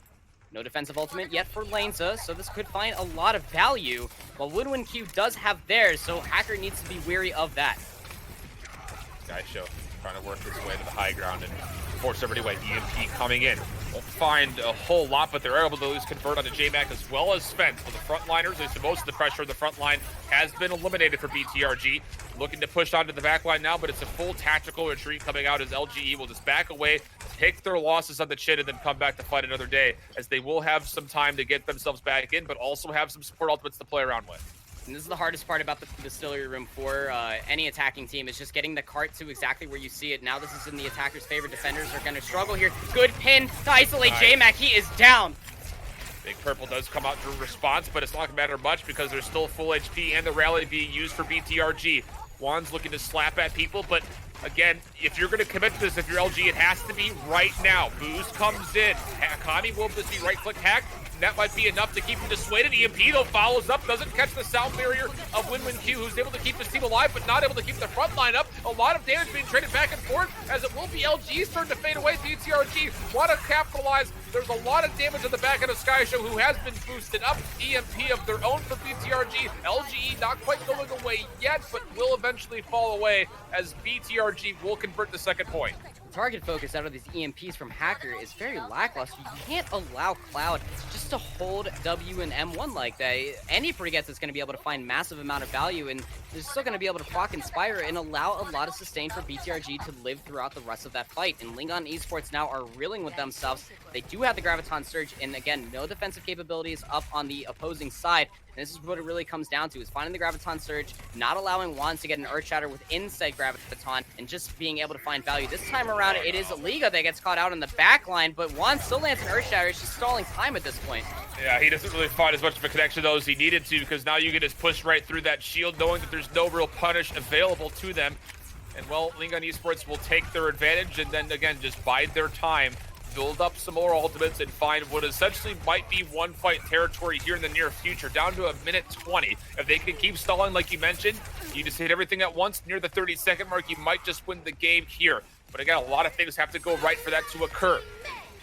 No defensive ultimate yet for Laneza, so this could find a lot of value, while WinWinQ does have theirs, so Hacker needs to be wary of that. SkyShow trying to work his way to the high ground and force everybody away. EMP coming in. Won't find a whole lot, but they're able to at least convert onto JMac as well as Spence. For the frontliners, at least most of the pressure on the front line has been eliminated for BTRG. Looking to push onto the back line now, but it's a full tactical retreat coming out as LGE will just back away, take their losses on the chin, and then come back to fight another day, as they will have some time to get themselves back in, but also have some support ultimates to play around with. And this is the hardest part about the distillery room for any attacking team, is just getting the cart to exactly where you see it. Now this is in the attacker's favor. Defenders are going to struggle here. Good pin to isolate JMac. He is down. Big Purple does come out in response, but it's not going to matter much because there's still full HP and the rally being used for BTRG. Juan's looking to slap at people, but again, if you're going to commit to this, if you're LG, it has to be right now. Boost comes in. Kami will just be right-click hack. That might be enough to keep him dissuaded. EMP, though, follows up, doesn't catch the sound barrier of WinWinQ, who's able to keep his team alive, but not able to keep the front line up. A lot of damage being traded back and forth, as it will be LG's turn to fade away. BTRG want to capitalize. There's a lot of damage on the back end of SkyShow, who has been boosted up. EMP of their own for BTRG. LGE not quite going away yet, but will eventually fall away, as BTRG will convert the second point. Target focus out of these EMPs from Hacker is very lackluster. You can't allow Cloud just to hold W and M1 like that. Any Brigette's is going to be able to find massive amount of value, and they're still going to be able to proc Inspire and allow a lot of sustain for BTRG to live throughout the rest of that fight. And Lingon Esports now are reeling with themselves. They do have the Graviton Surge, and again, no defensive capabilities up on the opposing side. And this is what it really comes down to, is finding the Graviton Surge, not allowing Wands to get an Earthshatter within said Graviton, and just being able to find value. This time around, it is Liga that gets caught out in the back line, but Wands still lands an Earthshatter. It's just stalling time at this point. Yeah, he doesn't really find as much of a connection though as he needed to, because now you can just push right through that shield, knowing that there's no real punish available to them. And well, Lingon Esports will take their advantage and then again just bide their time, build up some more ultimates, and find what essentially might be one fight territory here in the near future, down to a minute 20. If they can keep stalling like you mentioned, you just hit everything at once near the 30-second mark, you might just win the game here. But again, a lot of things have to go right for that to occur.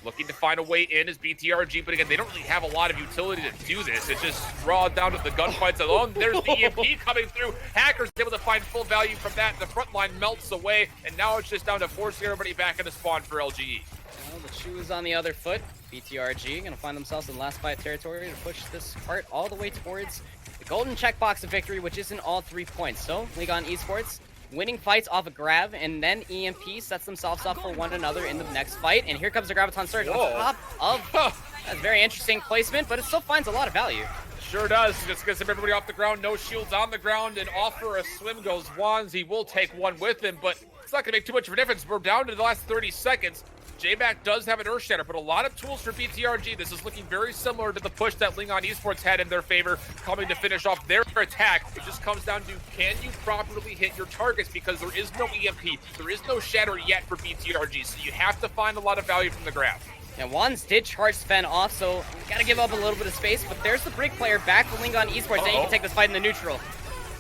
looking to find a way in as BTRG, but again, they don't really have a lot of utility to do this. It's just raw down to the gunfights alone. There's the EMP coming through. Hackers able to find full value from that. The front line melts away, and now it's just down to forcing everybody back into spawn for LGE. Well, the shoe is on the other foot. BTRG going to find themselves in last fight territory to push this cart all the way towards the golden checkbox of victory, which isn't all 3 points. So, LGE.Esports winning fights off a grab, and then EMP sets themselves up for one another in the next fight. And here comes the Graviton Surge on top of... That's very interesting placement, but it still finds a lot of value. Sure does. Just gets everybody off the ground, no shields on the ground, and off for a swim goes Wands. He will take one with him, but it's not going to make too much of a difference. We're down to the last 30 seconds. J-Mac does have an Earth Shatter, but a lot of tools for BTRG. This is looking very similar to the push that LGE.Esports had in their favor, coming to finish off their attack. It just comes down to, can you properly hit your targets? Because there is no EMP, there is no Shatter yet for BTRG, so you have to find a lot of value from the grab. And Wands did charge Sven off, so we gotta give up a little bit of space, but there's the Brig player back for LGE.Esports, and he can take this fight in the neutral.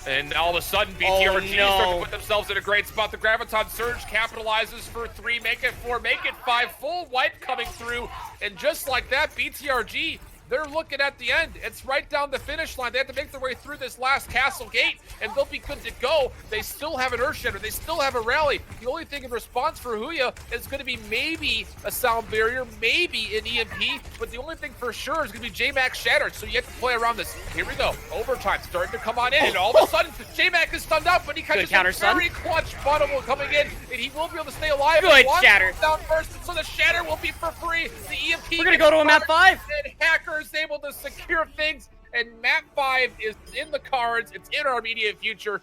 And all of a sudden, BTRG start to put themselves in a great spot. The Graviton Surge capitalizes for 3, make it 4, make it 5. Full wipe coming through. And just like that, BTRG, they're looking at the end. It's right down the finish line. They have to make their way through this last castle gate, and they'll be good to go. They still have an Earth Shatter. They still have a rally. The only thing in response for Huya is going to be maybe a Sound Barrier, maybe an EMP, but the only thing for sure is going to be J-Mac shattered, so you have to play around this. Here we go. Overtime starting to come on in, and all of a sudden, J-Mac is stunned up, but he catches a very clutch bottle coming in, and he will be able to stay alive. Good Shatter. Down first, so the Shatter will be for free. The EMP. We're going to go to a map 5. And Hacker is able to secure things, and map 5 is in the cards. It's in our immediate future.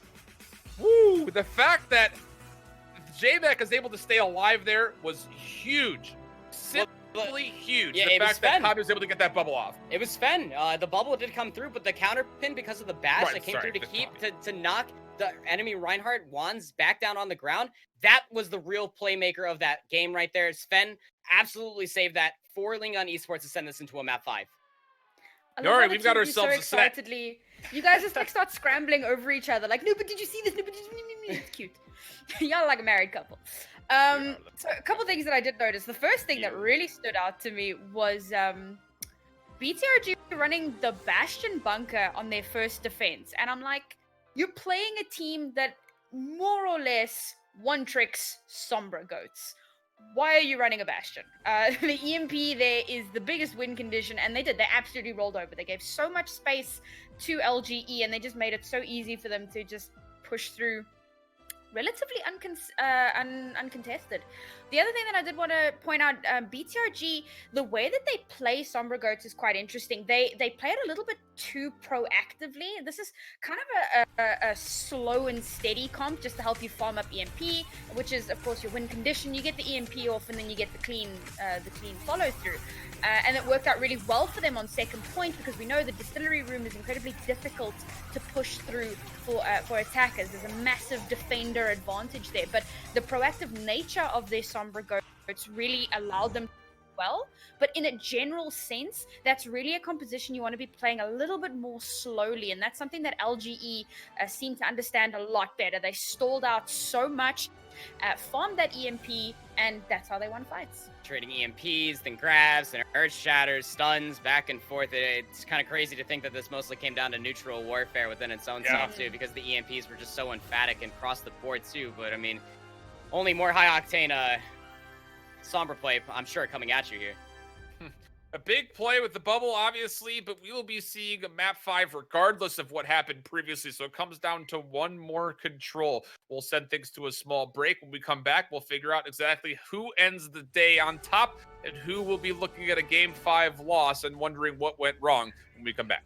Woo! The fact that J-Mac is able to stay alive there was huge. Simply huge. Yeah, the fact that Kenobi was able to get that bubble off. It was Sven. The bubble did come through, but the counter pin because of the bash that came through to knock the enemy Reinhardt Wands back down on the ground, that was the real playmaker of that game right there. Sven absolutely saved that for LGE.Esports to send this into a map 5. Nori, we've got ourselves so excitedly. You guys just like start scrambling over each other. Like, no, but did you see this? No, but did you... It's cute. Y'all like a married couple. So a couple things that I did notice. The first thing that really stood out to me was BTRG running the Bastion bunker on their first defense. And I'm like, you're playing a team that more or less one-tricks Sombra goats. Why are you running a Bastion? The EMP there is the biggest win condition, and they absolutely rolled over. They gave so much space to LGE, and they just made it so easy for them to just push through relatively uncontested. The other thing that I did want to point out, BTRG, the way that they play Sombra Goats is quite interesting. They play it a little bit too proactively. This is kind of a slow and steady comp just to help you farm up EMP, which is, of course, your win condition. You get the EMP off, and then you get the clean follow through. And it worked out really well for them on second point, because we know the distillery room is incredibly difficult to push through for attackers. There's a massive defender advantage there, but the proactive nature of their Sombra Goats really allowed them well. But in a general sense, that's really a composition you want to be playing a little bit more slowly, and that's something that LGE seem to understand a lot better. They stalled out so much, farmed that EMP, and that's how they won fights. Trading EMPs, then grabs, and Earth Shatters, stuns, back and forth. It's kind of crazy to think that this mostly came down to neutral warfare within its own self, too, because the EMPs were just so emphatic and across the board, too. But, I mean, only more high-octane Sombra play, I'm sure, coming at you here. A big play with the bubble, obviously, but we will be seeing a map 5 regardless of what happened previously, so it comes down to one more control. We'll send things to a small break. When we come back, we'll figure out exactly who ends the day on top and who will be looking at a Game 5 loss and wondering what went wrong when we come back.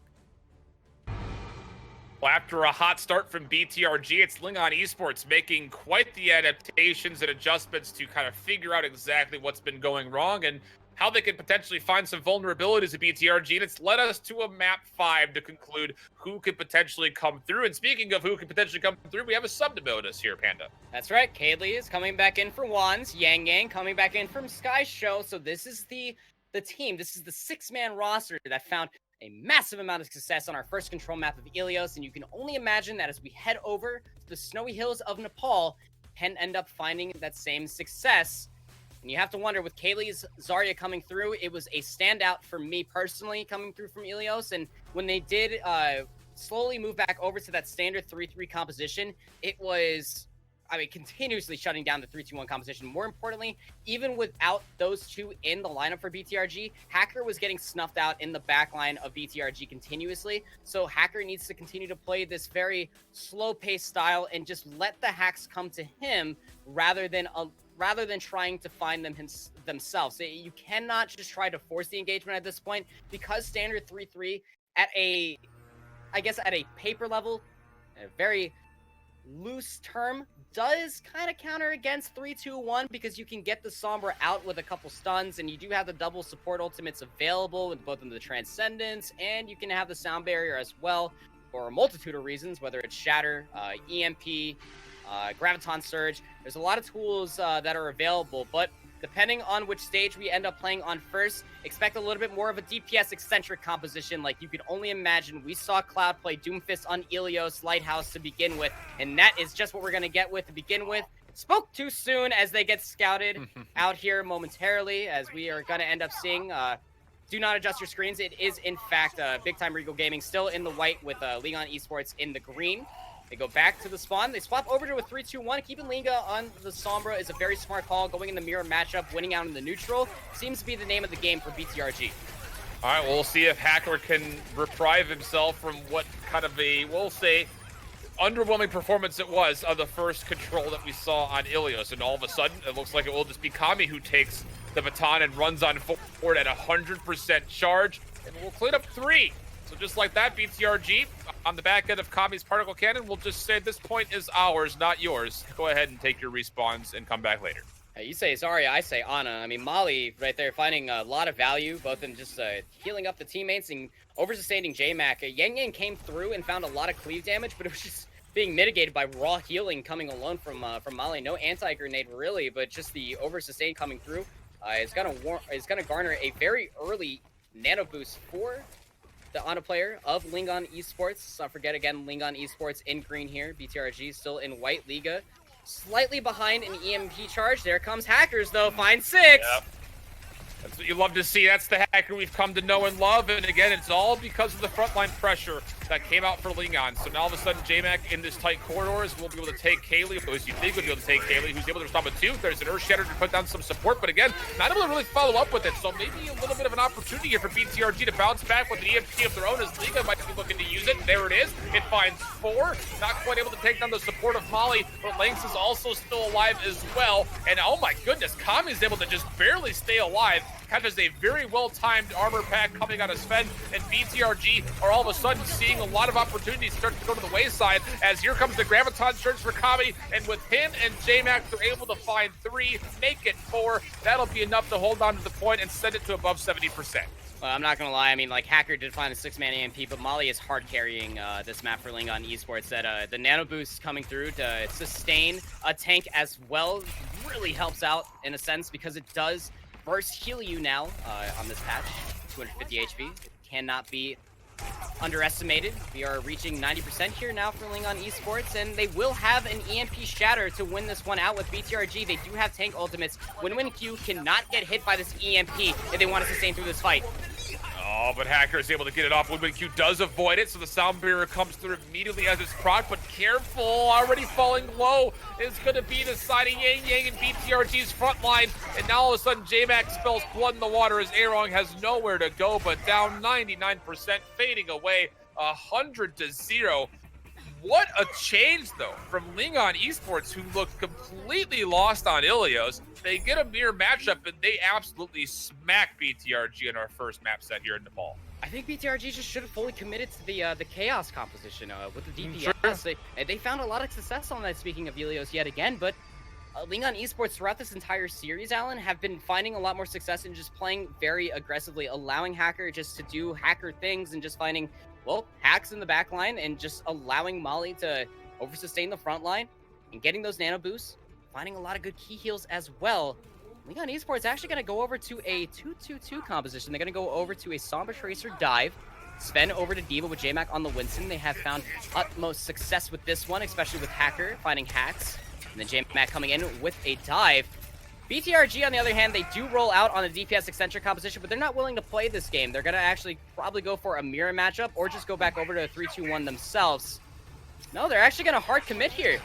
Well, after a hot start from BTRG, it's LGE.Esports making quite the adaptations and adjustments to kind of figure out exactly what's been going wrong and how they could potentially find some vulnerabilities at BTRG, and it's led us to a map 5 to conclude who could potentially come through. And speaking of who could potentially come through, we have a sub to notice here, Panda. That's right. Kaylee is coming back in for Wands. Yang Yang coming back in from Sky Show. So this is the team. This is the 6-man roster that found a massive amount of success on our first control map of Ilios, and you can only imagine that as we head over to the snowy hills of Nepal, can end up finding that same success And you have to wonder, with Kaylee's Zarya coming through, it was a standout for me personally coming through from Ilios. And when they did slowly move back over to that standard 3-3 composition, it was, I mean, continuously shutting down the 3-2-1 composition. More importantly, even without those two in the lineup for BTRG, Hacker was getting snuffed out in the backline of BTRG continuously. So Hacker needs to continue to play this very slow-paced style and just let the hacks come to him rather than trying to find them themselves. You cannot just try to force the engagement at this point, because standard 3-3 at a paper level, a very loose term, does kind of counter against 3-2-1, because you can get the Sombra out with a couple stuns, and you do have the double support ultimates available with both of the Transcendence, and you can have the Sound Barrier as well for a multitude of reasons, whether it's Shatter, EMP, Graviton Surge. There's a lot of tools that are available, but depending on which stage we end up playing on first, expect a little bit more of a DPS eccentric composition like you could only imagine. We saw Cloud play Doomfist on Ilios Lighthouse to begin with, and that is just what we're going to get with to begin with. Spoke too soon as they get scouted out here momentarily, as we are going to end up seeing. Do not adjust your screens. It is, in fact, Big Time Regal Gaming still in the white with Leon Esports in the green. They go back to the spawn. They swap over to a 3-2-1. Keeping Linga on the Sombra is a very smart call. Going in the mirror matchup, winning out in the neutral, seems to be the name of the game for BTRG. All right, we'll see if Hacker can reprieve himself from what kind of a, we'll say, underwhelming performance it was of the first control that we saw on Ilios. And all of a sudden, it looks like it will just be Kami who takes the baton and runs on forward at 100% charge. And we'll clean up 3. So just like that, BTRG on the back end of Kami's particle cannon will just say this point is ours, not yours. Go ahead and take your respawns and come back later. You say Zarya, I say Ana. I mean, Molly right there finding a lot of value, both in just healing up the teammates and oversustaining J-Mac. Yang Yang came through and found a lot of cleave damage, but it was just being mitigated by raw healing coming alone from Molly. No anti-grenade really, but just the oversustain coming through is gonna garner a very early nano boost for the Ana player of Lingon Esports. Let's not forget again, Lingon Esports in green here. BTRG still in white. Liga slightly behind an EMP charge. There comes Hackers though, find 6. Yep. That's what you love to see. That's the Hacker we've come to know and love. And again, it's all because of the frontline pressure that came out for Lingon. So now all of a sudden, J-Mac in this tight corridors will be able to take Kaylee, who's you think would be able to take Kaylee, who's able to respond with 2. There's an Earth Shatter to put down some support, but again, not able to really follow up with it. So maybe a little bit of an opportunity here for BTRG to bounce back with an EMP of their own, as Liga might be looking to use it. There it is. It finds 4. Not quite able to take down the support of Molly, but Lynx is also still alive as well. And oh my goodness, Kami is able to just barely stay alive. Catches a very well-timed armor pack coming out of Sven, and BTRG are all of a sudden seeing a lot of opportunities start to go to the wayside, as here comes the Graviton Surge for Kami, and with him and J-Mac, they're able to find 3, make it 4. That'll be enough to hold on to the point and send it to above 70%. Well, I'm not gonna lie, I mean, like, Hacker did find a 6-man EMP, but Molly is hard carrying this map for Lingon Esports. That the nano boost coming through to sustain a tank as well really helps out in a sense, because it does burst heal you now on this patch. 250 HP. It cannot be underestimated. We are reaching 90% here now for Lingon Esports, and they will have an EMP Shatter to win this one out with BTRG. They do have tank ultimates. Q cannot get hit by this EMP if they want to sustain through this fight. Oh, but Hacker is able to get it off. Q does avoid it, so the Sound Barrier comes through immediately as it's proc, but careful, already falling low is going to be deciding Yang Yang and BTRG's front line, and now all of a sudden J-Mac spells blood in the water as Aerong has nowhere to go, but down 99%, fading away 100-0. What a change, though, from Lingon Esports, who looked completely lost on Ilios. They get a mirror matchup, and they absolutely smack BTRG in our first map set here in Nepal. I think BTRG just should have fully committed to the Chaos composition with the DPS. Sure. They found a lot of success on that, speaking of Ilios yet again, but Lingon Esports throughout this entire series, Alan, have been finding a lot more success in just playing very aggressively, allowing Hacker just to do Hacker things and just finding, well, hacks in the back line and just allowing Molly to oversustain the front line and getting those nano boosts, finding a lot of good key heals as well. Lingon Esports actually going to go over to a 2-2-2 composition. They're going to go over to a Sombra Tracer dive, Sven over to D.Va with J-Mac on the Winston. They have found utmost success with this one, especially with Hacker finding hacks. And then J-Mac coming in with a dive. BTRG, on the other hand, they do roll out on a DPS eccentric composition, but they're not willing to play this game. They're going to actually probably go for a mirror matchup or just go back over to a 3-2-1 themselves. No, they're actually going to hard commit here.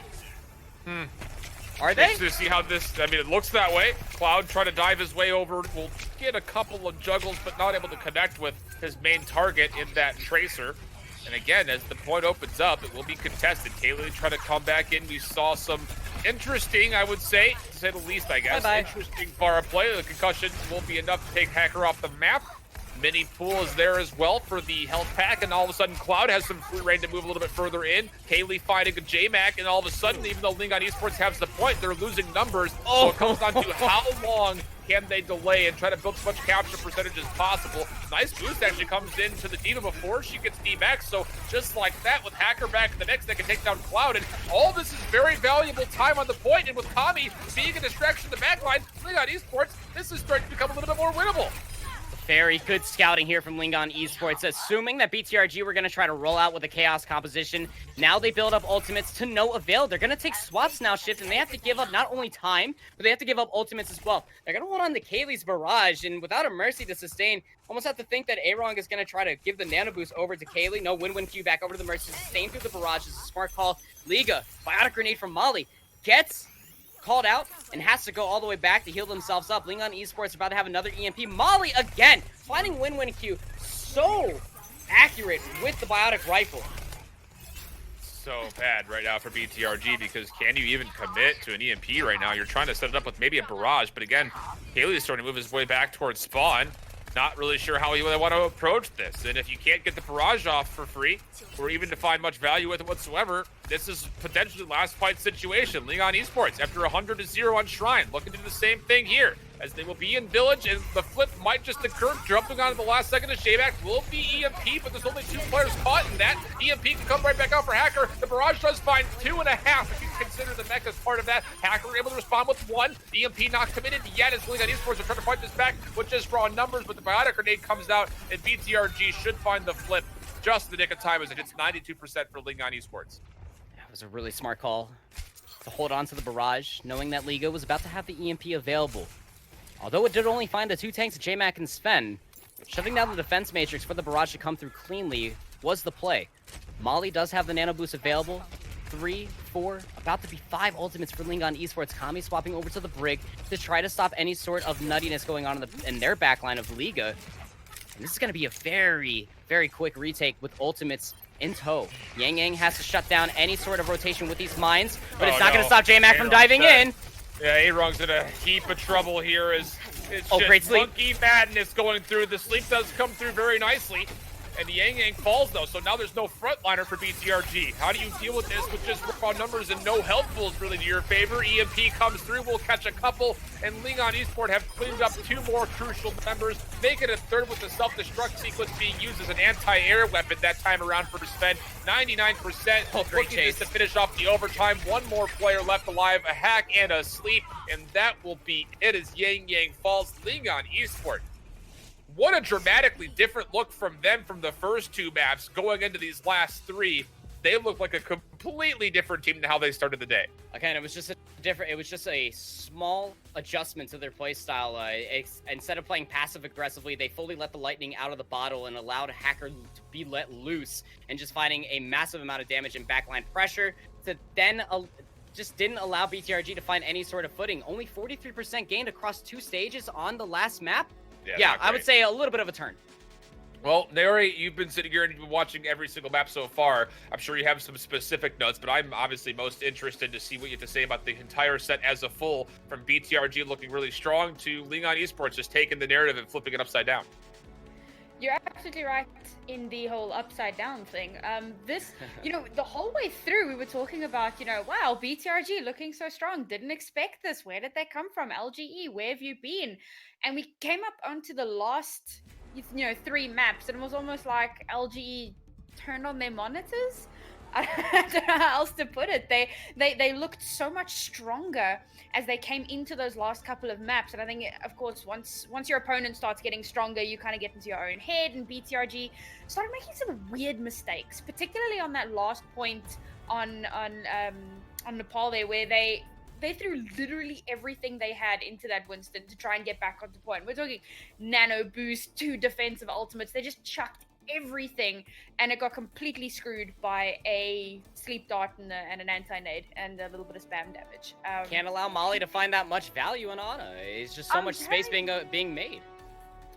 Are they? To see how this, I mean, it looks that way. Cloud trying to dive his way over, will get a couple of juggles, but not able to connect with his main target in that Tracer. And again, as the point opens up, it will be contested. Kaylee trying to come back in. We saw some interesting, I would say, to say the least, I guess. Bye-bye. Interesting bar play. The concussion will be enough to take Hacker off the map. Mini pool is there as well for the health pack, and all of a sudden Cloud has some free reign to move a little bit further in. Kaylee fighting a J-Mac, and all of a sudden, even though Lingon Esports has the point, they're losing numbers. So it comes down to how long can they delay and try to build as much capture percentage as possible. Nice boost actually comes into the Diva before she gets D-Max, so just like that, with Hacker back in the mix, they can take down Cloud, and all this is very valuable time on the point, and with Kami being a distraction in the backline, Lingon Esports, this is starting to become a little bit more winnable. Very good scouting here from Lingon Esports, assuming that BTRG were going to try to roll out with a Chaos composition. Now they build up ultimates to no avail. They're going to take swaps now, Shift, and they have to give up not only time, but they have to give up ultimates as well. They're going to hold on to Kaylee's Barrage, and without a Mercy to sustain, almost have to think that Arong is going to try to give the Nano Boost over to Kaylee. No, Q back over to the Mercy. Sustain through the Barrage is a smart call. Liga, Biotic Grenade from Molly, gets called out and has to go all the way back to heal themselves up. Lingon Esports about to have another EMP. Molly again finding Q, so accurate with the Biotic Rifle. So bad right now for BTRG, because can you even commit to an EMP right now? You're trying to set it up with maybe a barrage, but again, Haley's starting to move his way back towards spawn. Not really sure how you want to approach this. And if you can't get the barrage off for free, or even to find much value with it whatsoever, this is potentially last fight situation. Lingon Esports, after 100-0 on Shrine, looking to do the same thing here, as they will be in Village, and the flip might just occur. Jumping on at the last second of Shayback will be EMP, but there's only 2 players caught in that. EMP can come right back out for Hacker. The barrage does find 2.5 if you consider the mech as part of that. Hacker able to respond with 1. EMP not committed yet, as Lingon Esports are trying to fight this back with just raw numbers, but the Biotic Grenade comes out, and BTRG should find the flip just in the nick of time, as it hits 92% for Lingon Esports. That was a really smart call to hold on to the barrage, knowing that Liga was about to have the EMP available. Although it did only find the 2 tanks of J-Mac and Sven, shutting down the defense matrix for the barrage to come through cleanly was the play. Molly does have the nano boost available. 3, 4, about to be 5 ultimates for Lingon Esports. Kami swapping over to the Brig to try to stop any sort of nuttiness going on in their backline of Liga. And this is going to be a very, very quick retake with ultimates in tow. Yang Yang has to shut down any sort of rotation with these mines, but it's not going to stop J-Mac from diving in. Yeah, A-Rong's in a heap of trouble here, as it's great just sleep. monkey madness going through. The sleep does come through very nicely, and the Yang Yang falls, though, so now there's no frontliner for BTRG. How do you deal with this with just raw numbers and no health pools really to your favor? EMP comes through, we'll catch a couple, and Lingon Esports have cleaned up 2 more crucial members, make it a 3rd with the self-destruct sequence being used as an anti-air weapon that time around for Sven. 99%, great looking chase to finish off the overtime. 1 more player left alive, a hack and a sleep, and that will be it as Yang Yang falls. Lingon Esports, what a dramatically different look from them from the first 2 maps going into these last 3. They look like a completely different team than how they started the day. Again, it was just a small adjustment to their play style. Instead of playing passive aggressively, they fully let the lightning out of the bottle and allowed Hacker to be let loose and just finding a massive amount of damage and backline pressure to then just didn't allow BTRG to find any sort of footing. Only 43% gained across 2 stages on the last map. Yeah, I would say a little bit of a turn. Well, Naori, you've been sitting here and you've been watching every single map so far. I'm sure you have some specific notes, but I'm obviously most interested to see what you have to say about the entire set as a full, from BTRG looking really strong to Lingon Esports just taking the narrative and flipping it upside down. You're absolutely right in the whole upside down thing. This, the whole way through we were talking about, wow, BTRG looking so strong. Didn't expect this. Where did they come from? LGE, where have you been? And we came up onto the last, 3 maps, and it was almost like LGE turned on their monitors. I don't know how else to put it. They looked so much stronger as they came into those last couple of maps. And I think, of course, once your opponent starts getting stronger, you kind of get into your own head. And BTRG started making some weird mistakes, particularly on that last point on Nepal there, where they they threw literally everything they had into that Winston to try and get back onto point. We're talking nano boost, 2 defensive ultimates. They just chucked everything, and it got completely screwed by a sleep dart and an anti-nade and a little bit of spam damage. Can't allow Molly to find that much value in Ana. It's just so much space being made.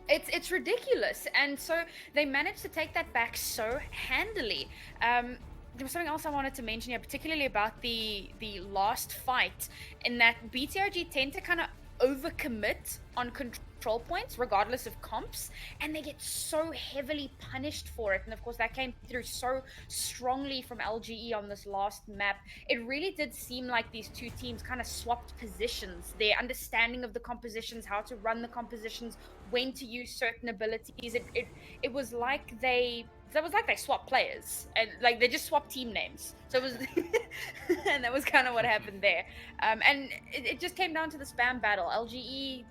It's ridiculous, and so they managed to take that back so handily. There was something else I wanted to mention here, particularly about the last fight, in that BTRG tend to kind of overcommit on control points regardless of comps, and they get so heavily punished for it. And of course that came through so strongly from LGE on this last map. It really did seem like these two teams kind of swapped positions, their understanding of the compositions, how to run the compositions, when to use certain abilities. It was like they swapped players, and like they just swapped team names. So it was and that was kind of what happened there. And it just came down to the spam battle. LGE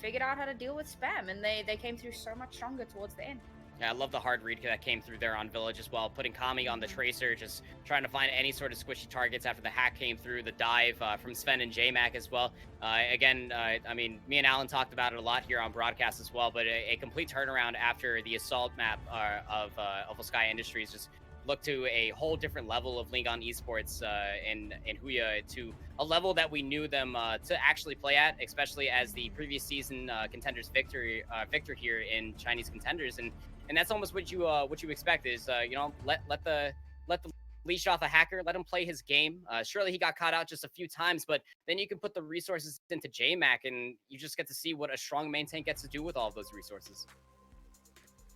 figured out how to deal with spam, and they came through so much stronger towards the end. Yeah, I love the hard read that came through there on Village as well, putting Kami on the Tracer, just trying to find any sort of squishy targets after the hack came through, the dive from Sven and JMac as well. I mean, me and Alan talked about it a lot here on broadcast as well, but a complete turnaround after the assault map of Sky Industries just looked to a whole different level of Lingon Esports in Huya, to a level that we knew them to actually play at, especially as the previous season Contenders victor here in Chinese Contenders. And that's almost what you expect is, let the leash off a hacker, let him play his game. Surely he got caught out just a few times, but then you can put the resources into JMac, and you just get to see what a strong main tank gets to do with all of those resources.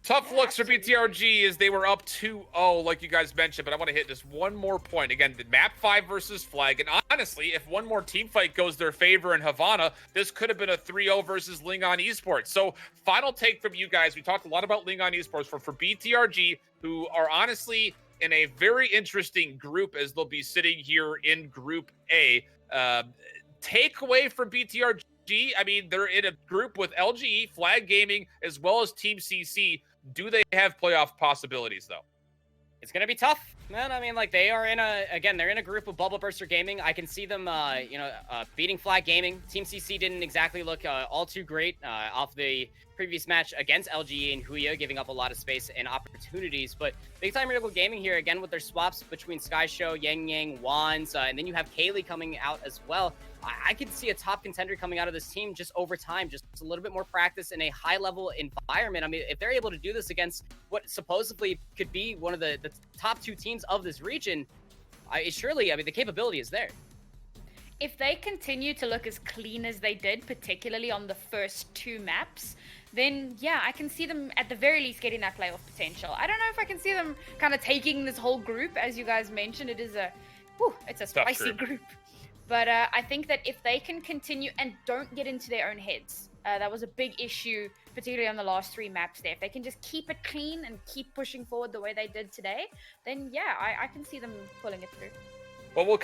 Tough looks for BTRG as they were up 2-0, like you guys mentioned, but I want to hit just one more point. Again, the map 5 versus Flag, and honestly, if one more team fight goes their favor in Havana, this could have been a 3-0 versus Lingon Esports. So, final take from you guys. We talked a lot about Lingon Esports for BTRG, who are honestly in a very interesting group as they'll be sitting here in Group A. Takeaway from BTRG, I mean, they're in a group with LGE, Flag Gaming, as well as Team CC. Do they have playoff possibilities, though? It's going to be tough, man. I mean, like, they're in a group of Bubble Burster Gaming. I can see them, beating Flag Gaming. Team CC didn't exactly look all too great off the previous match against LGE and Huya, giving up a lot of space and opportunities. But big time Regal Gaming here, again, with their swaps between Sky Show, Yang Yang, Wands, and then you have Kaylee coming out as well. I could see a top contender coming out of this team just over time, just a little bit more practice in a high-level environment. I mean, if they're able to do this against what supposedly could be one of the top 2 teams of this region, the capability is there. If they continue to look as clean as they did, particularly on the first 2 maps, then yeah, I can see them at the very least getting that playoff potential. I don't know if I can see them kind of taking this whole group, as you guys mentioned. It's a spicy group. But I think that if they can continue and don't get into their own heads, that was a big issue, particularly on the last 3 maps there. If they can just keep it clean and keep pushing forward the way they did today, then yeah, I can see them pulling it through. Well, we'll